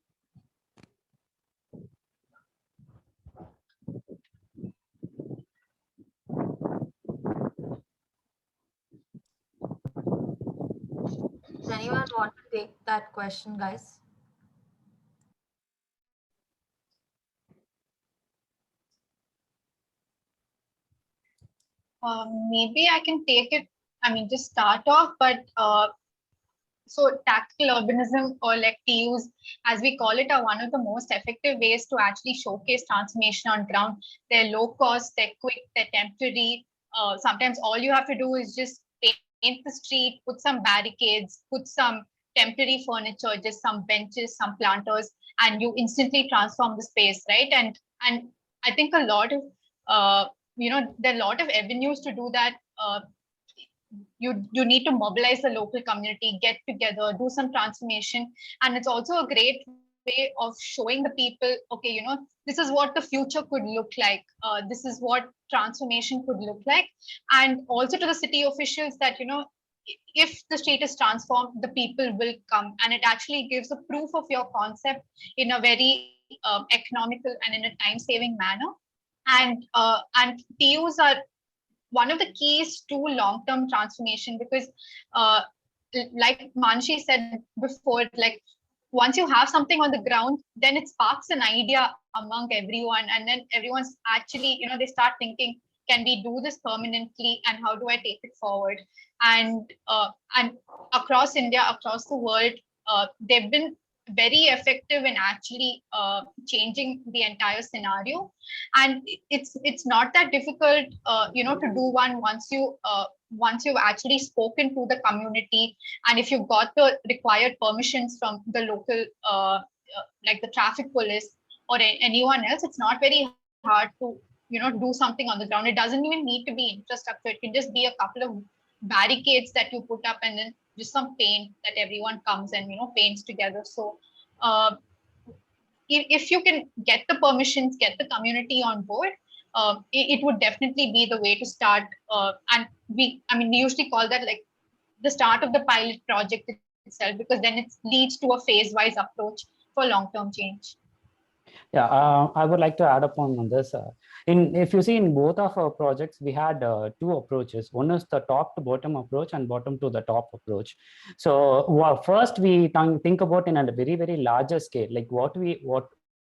Does anyone want to take that question, guys? Maybe I can take it. I mean, just start off, but so tactical urbanism, or like TUs, as we call it, are one of the most effective ways to actually showcase transformation on ground. They're low cost, they're quick, they're temporary. Sometimes all you have to do is just paint the street, put some barricades, put some temporary furniture, just some benches, some planters, and you instantly transform the space, right? And I think a lot of there are a lot of avenues to do that. You need to mobilize the local community, get together, do some transformation, and it's also a great way of showing the people, okay, this is what the future could look like. This is what transformation could look like, and also to the city officials that if the state is transformed, the people will come, and it actually gives a proof of your concept in a very economical and in a time-saving manner. And TUs are one of the keys to long-term transformation, because like Manshi said before, like once you have something on the ground, then it sparks an idea among everyone, and then everyone's actually, they start thinking, can we do this permanently, and how do I take it forward? And across India, across the world, they've been very effective in actually changing the entire scenario. And it's not that difficult, to do one once you've actually spoken to the community, and if you've got the required permissions from the local, like the traffic police or anyone else. It's not very hard to do something on the ground. It doesn't even need to be infrastructure. It can just be a couple of barricades that you put up, and then just some paint that everyone comes and paints together. So if you can get the permissions, get the community on board, it would definitely be the way to start. And we usually call that like the start of the pilot project itself, because then it leads to a phase-wise approach for long-term change. Yeah, I would like to add upon on this. If you see in both of our projects, we had two approaches. One is the top to bottom approach and bottom to the top approach. So first we think about in a very, very larger scale, like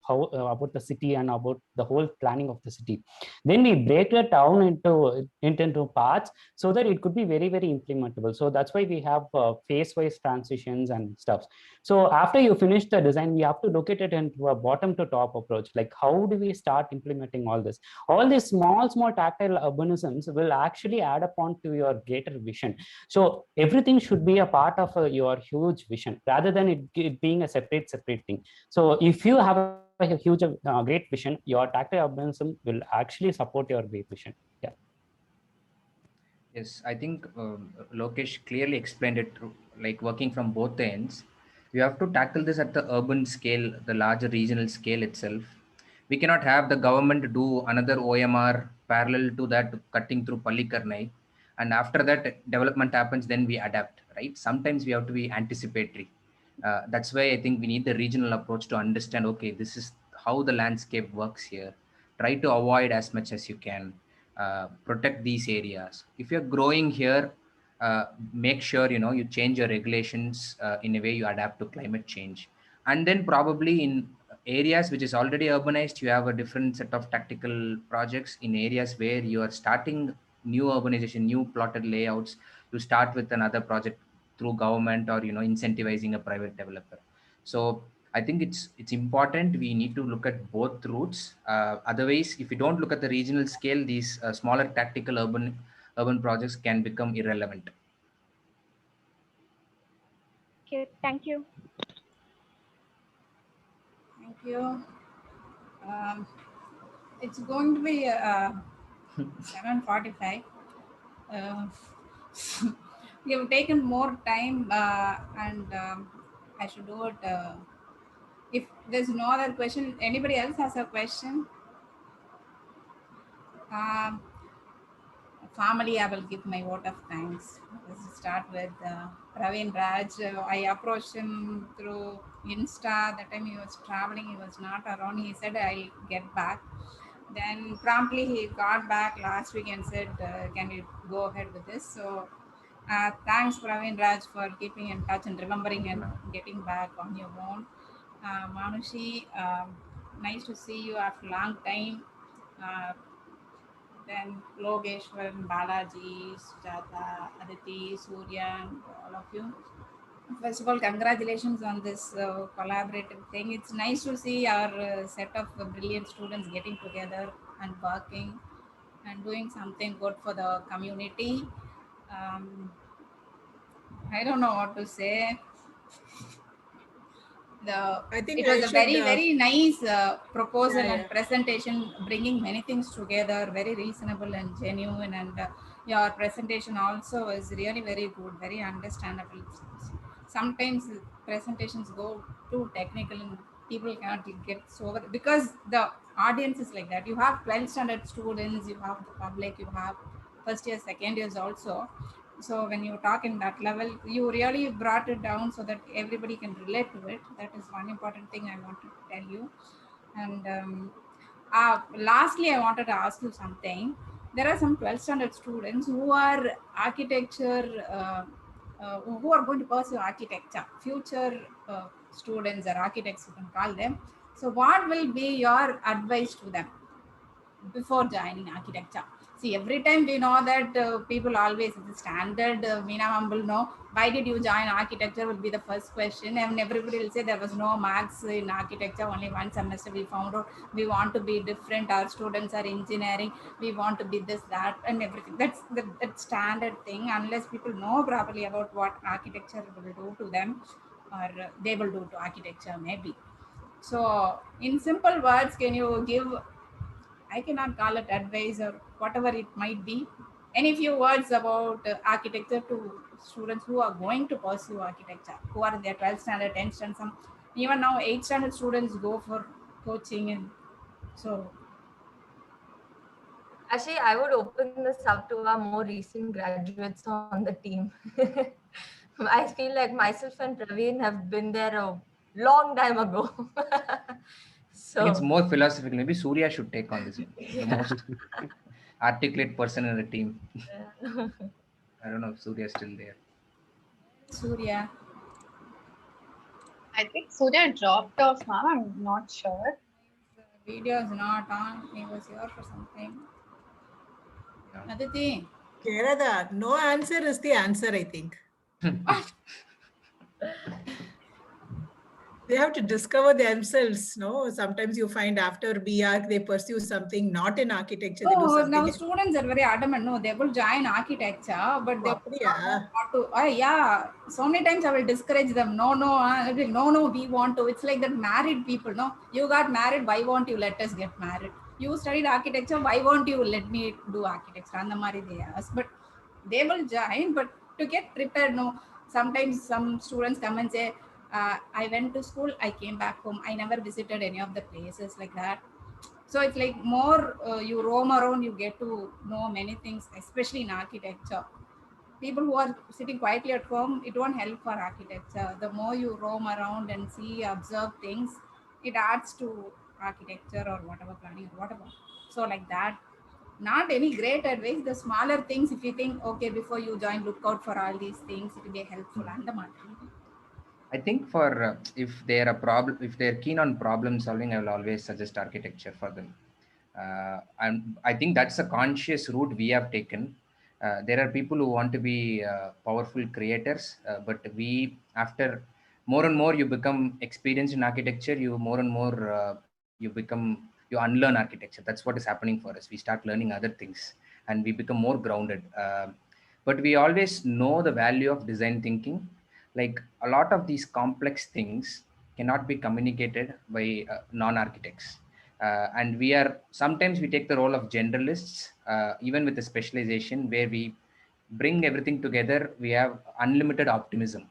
how about the city and about the whole planning of the city. Then we break it down into parts so that it could be very, very implementable. So that's why we have phase-wise transitions and stuff. So after you finish the design, we have to look at it into a bottom to top approach. Like how do we start implementing all this? All these small tactile urbanisms will actually add upon to your greater vision. So everything should be a part of your huge vision rather than it being a separate thing. So if you have a huge great vision, your tactile urbanism will actually support your great vision. Yeah. Yes, I think Lokesh clearly explained it, like working from both the ends. You have to tackle this at the urban scale, the larger regional scale itself. We cannot have the government do another OMR parallel to that, cutting through Pallikarnai, and after that development happens, then we adapt, right? Sometimes we have to be anticipatory. That's why I think we need the regional approach to understand, okay, this is how the landscape works here. Try to avoid as much as you can. Protect these areas. If you're growing here, make sure you change your regulations in a way you adapt to climate change. And then probably in areas which is already urbanized, you have a different set of tactical projects. In areas where you are starting new urbanization, new plotted layouts, you start with another project through government or incentivizing a private developer. So I think it's important. We need to look at both routes. Otherwise, if you don't look at the regional scale, these smaller tactical urban projects can become irrelevant. Okay, thank you. Thank you. It's going to be 7:45. You've taken more time, and I should do it. If there's no other question, anybody else has a question? Formally, I will give my vote of thanks. Let's start with Praveen Raj. I approached him through Insta. That time he was traveling, he was not around. He said, I'll get back. Then promptly he got back last week and said, can you go ahead with this? So thanks, Praveen Raj, for keeping in touch and remembering and getting back on your own. Manushi, nice to see you after a long time. Then Logeshwaran, Balaji, Sujata, Aditi, Surya, and all of you. First of all, congratulations on this collaborative thing. It's nice to see our set of brilliant students getting together and working and doing something good for the community. I don't know what to say. I think it was I a very, should, very nice proposal yeah, and yeah. presentation, bringing many things together, very reasonable and genuine. And your presentation also is really very good, very understandable. Sometimes presentations go too technical and people cannot get so, because the audience is like that. You have 12th standard students, you have the public, you have first year, second years also. So when you talk in that level, you really brought it down so that everybody can relate to it. That is one important thing I wanted to tell you. And lastly, I wanted to ask you something. There are some 12th standard students who are architecture, who are going to pursue architecture, future students or architects, you can call them. So what will be your advice to them before joining architecture? See, every time we know that people always, the standard, Meena ma'am will know, why did you join architecture will be the first question. And everybody will say there was no maths in architecture, only one semester we found out we want to be different. Our students are engineering, we want to be this, that, and everything. That's the standard thing, unless people know properly about what architecture will do to them, or they will do to architecture maybe. So in simple words, can you give, I cannot call it advice or whatever it might be, any few words about architecture to students who are going to pursue architecture, who are in their 12th standard, 10th standard, some even now 8th standard students go for coaching. And so Actually, I would open this up to our more recent graduates on the team. I feel like myself and Praveen have been there a long time ago. I think it's So more philosophical. Maybe Surya should take on this. The most articulate person in the team. I don't know if Surya is still there. Surya. I think Surya dropped off, ma'am. I'm not sure. The video is not on. He was here for something. Aditi. Kerala, no answer is the answer, I think. They have to discover themselves, no? Sometimes you find after B.Arch, they pursue something not in architecture, they do Oh, something now else. students are very adamant. No, they will join architecture, but they will not know what to. Yeah, so many times I will discourage them. No, we want to. It's like that married people. No, you got married. Why won't you let us get married? You studied architecture. Why won't you let me do architecture? And the Mari they ask, but they will join. But to get prepared, no. Sometimes some students come and say, I went to school. I came back home. I never visited any of the places like that. So it's like more you roam around, you get to know many things, especially in architecture. People who are sitting quietly at home, it won't help for architecture. The more you roam around and see, observe things, it adds to architecture or whatever, planning or whatever. So like that, not any great advice. The smaller things, if you think, okay, before you join, look out for all these things, it will be helpful. And the matter. I think for if they're a problem, if they're keen on problem solving, I will always suggest architecture for them. And I think that's a conscious route we have taken. There are people who want to be powerful creators, but we, after more and more you become experienced in architecture, you more and more you unlearn architecture. That's what is happening for us. We start learning other things and we become more grounded. But we always know the value of design thinking. Like a lot of these complex things cannot be communicated by non-architects. And we are sometimes we take the role of generalists, even with a specialization where we bring everything together. We have unlimited optimism,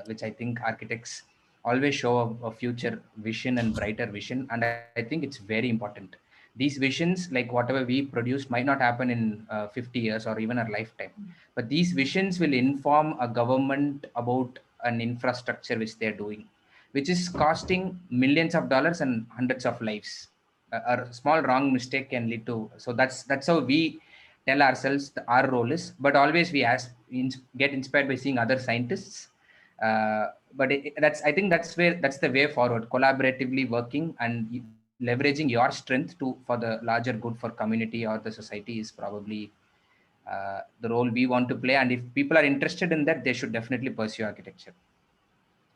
which I think architects always show a future vision and brighter vision. And I think it's very important. These visions, like whatever we produce, might not happen in 50 years or even a lifetime. But these visions will inform a government about an infrastructure which they're doing, which is costing millions of dollars and hundreds of lives. A small wrong mistake can lead to. So that's how we tell ourselves our role is. But always we get inspired by seeing other scientists. But that's, I think that's the way forward. Collaboratively working and leveraging your strength for the larger good for community or the society is probably the role we want to play. And if people are interested in that, they should definitely pursue architecture.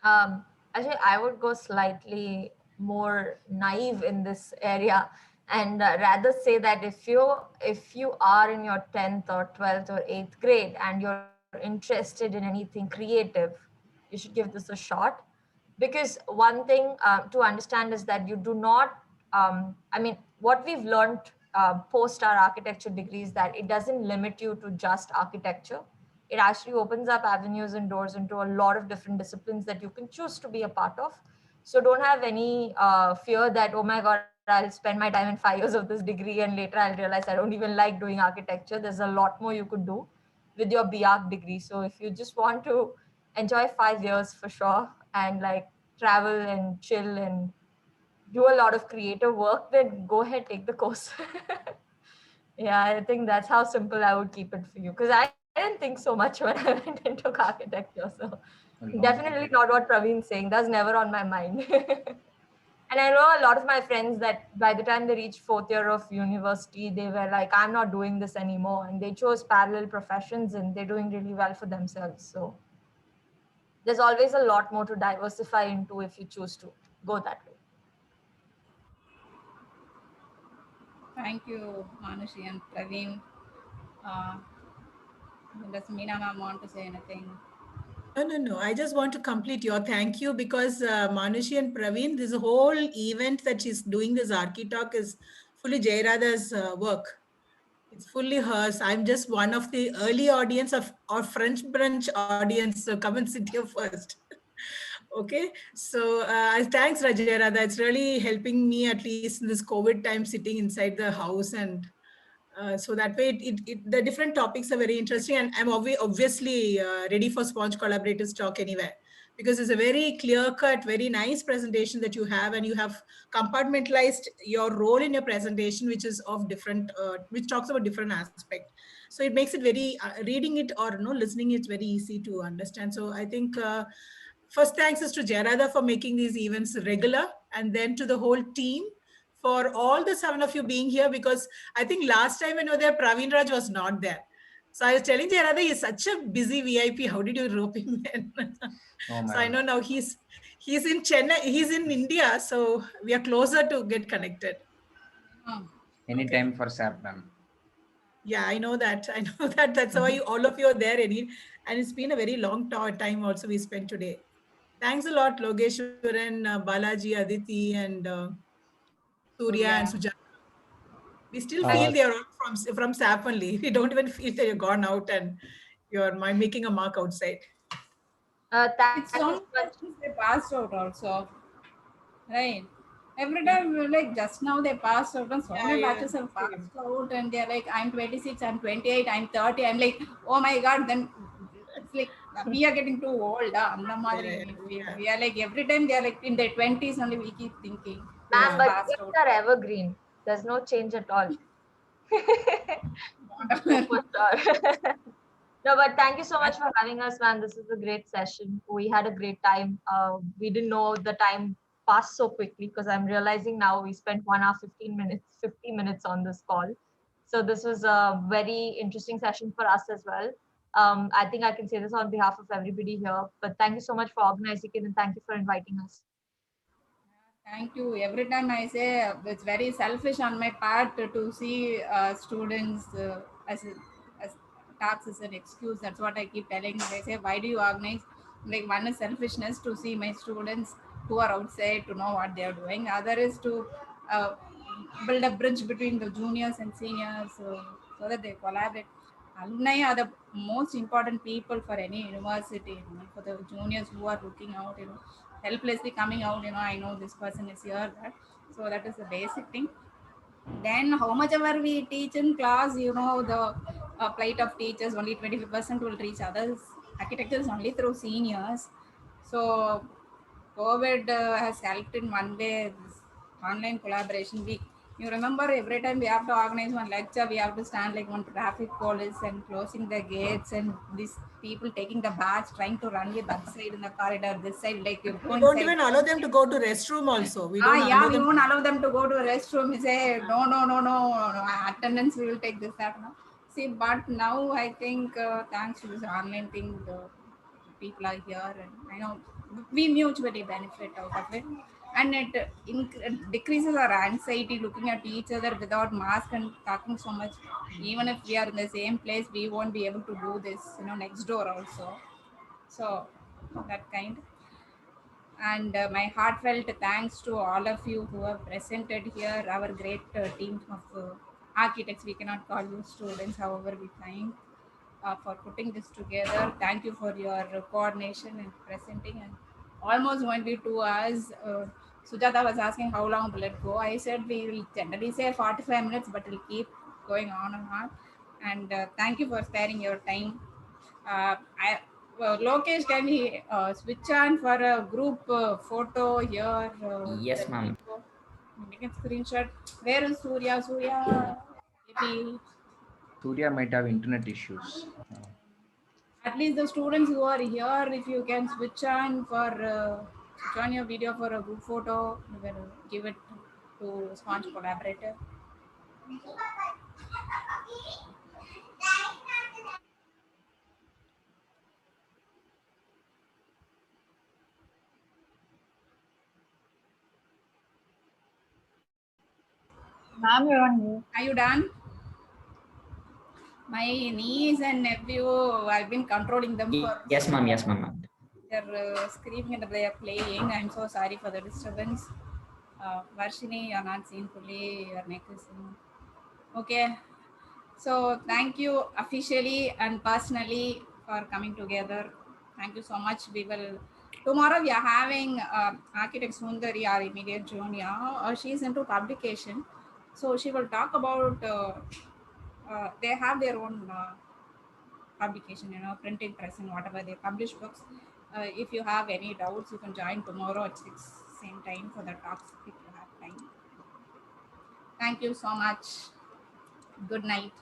Actually, I would go slightly more naive in this area and rather say that if you are in your 10th or 12th or 8th grade and you're interested in anything creative, you should give this a shot. Because one thing to understand is that you do not, what we've learned post our architecture degrees, that it doesn't limit you to just architecture. It actually opens up avenues and doors into a lot of different disciplines that you can choose to be a part of. So don't have any fear that, oh my God, I'll spend my time in 5 years of this degree and later I'll realize I don't even like doing architecture. There's a lot more you could do with your BArch degree. So if you just want to enjoy 5 years for sure and like travel and chill and do a lot of creative work, then go ahead, take the course. Yeah, I think that's how simple I would keep it for you. Because I didn't think so much when I went into architecture. So definitely not what Praveen's saying. That's never on my mind. And I know a lot of my friends that by the time they reached 4th year of university, they were like, I'm not doing this anymore. And they chose parallel professions and they're doing really well for themselves. So there's always a lot more to diversify into if you choose to go that way. Thank you, Manushi and Praveen. Does Meena ma'am want to say anything? No. I just want to complete your thank you, because Manushi and Praveen, this whole event that she's doing, this Architalk, is fully Jayarada's work. It's fully hers. I'm just one of the early audience of our French branch audience. So come and sit here first. Okay. So thanks, Jayarada. It's really helping me, at least in this COVID time, sitting inside the house. And so that way, the different topics are very interesting. And I'm obviously ready for Sponge Collaboratives talk anywhere, because it's a very clear-cut, very nice presentation that you have, and you have compartmentalized your role in your presentation, which is of different, which talks about different aspects. So it makes it very, reading it or listening, it's very easy to understand. So I think first thanks is to Jayarada for making these events regular, and then to the whole team for all the 7 of you being here, because I think last time when you were there, Praveen Raj was not there. So I was telling Jayarada, he's such a busy VIP. How did you rope him in? So I know now he's in Chennai, he's in India. So we are closer to get connected. Anytime for SAP, ma'am. Yeah, I know that. That's why all of you are there. And it's been a very long time also we spent today. Thanks a lot, Logeshwaran, Balaji, Aditi, and Surya and Sujata. We still feel they are all from SAP only. We don't even feel that you're gone out and you're making a mark outside. It's so they passed out also, right? Every time, like just now they passed out, and so many batches have passed out, and they're like, I'm 26, I'm 28, I'm 30. I'm like, oh my God, then it's like we are getting too old. We are like, every time they are like in their 20s only, we keep thinking. Ma'am, but things are evergreen. There's no change at all. No, but thank you so much for having us, man. This is a great session. We had a great time. We didn't know the time passed so quickly, because I'm realizing now we spent 1 hour, 50 minutes on this call. So this was a very interesting session for us as well. I think I can say this on behalf of everybody here, but thank you so much for organizing it and thank you for inviting us. Thank you. Every time I say it's very selfish on my part to see students as talks as an excuse. That's what I keep telling. They say, why do you organize? Like, one is selfishness to see my students who are outside to know what they are doing. Other is to build a bridge between the juniors and seniors so that they collaborate. Alumni are the most important people for any university. For the juniors who are looking out, helplessly coming out, I know this person is here, that. So that is the basic thing. Then how much ever we teach in class, the plight of teachers, only 25% will reach others. Architecture is only through seniors. So COVID has helped in one way, this online collaboration week. You remember every time we have to organize one lecture, we have to stand like one traffic police and closing the gates, and these people taking the badge, trying to run with that side in the corridor, this side, like you we don't even allow them to go to restroom also. We don't won't allow them to go to a restroom. We say, no, attendance, we will take this, that. No. See, but now I think thanks to this online thing, the people are here, and I know we mutually benefit out of it. And it decreases our anxiety looking at each other without mask and talking so much. Even if we are in the same place, we won't be able to do this, next door also. So that kind. And my heartfelt thanks to all of you who have presented here, our great team of architects. We cannot call you students, however we thank for putting this together. Thank you for your coordination and presenting. And almost won't be 2 hours. Sujata was asking how long will it go. I said we will generally say 45 minutes, but it'll keep going on and on. And thank you for sparing your time. Lokesh, can he switch on for a group photo here? Yes, ma'am. Make a screenshot. Where is Surya? Surya, maybe. Surya might have internet issues. At least the students who are here, if you can switch on switch on your video for a group photo, we will give it to Sponge Collaborator. Ma'am, you're on mute. Are you done? My niece and nephew, I've been controlling them for. Yes, ma'am. Yes, ma'am. They're screaming and they are playing. I'm so sorry for the disturbance. Varshini, you're not seen fully. Your neck is in. Okay. So thank you officially and personally for coming together. Thank you so much. Tomorrow we are having architect Sundari, our immediate junior. She's into publication. So she will talk about, they have their own publication, printing press and whatever, they publish books. If you have any doubts, you can join tomorrow at 6 same time for the talks if you have time. Thank you so much. Good night.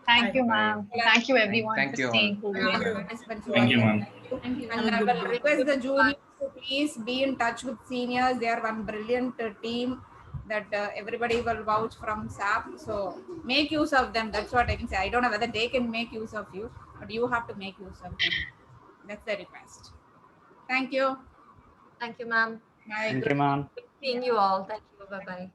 Thank you, ma'am. Thank you, everyone, Thank for you staying all. tuned. Thank you, ma'am. And I will request the juniors to please be in touch with seniors. They are one brilliant team that everybody will vouch from SAP. So make use of them. That's what I can say. I don't know whether they can make use of you, but you have to make use of them. That's the request. Thank you. Thank you, ma'am. Bye. Thank you, ma'am. Seeing you all. Thank you. Bye-bye.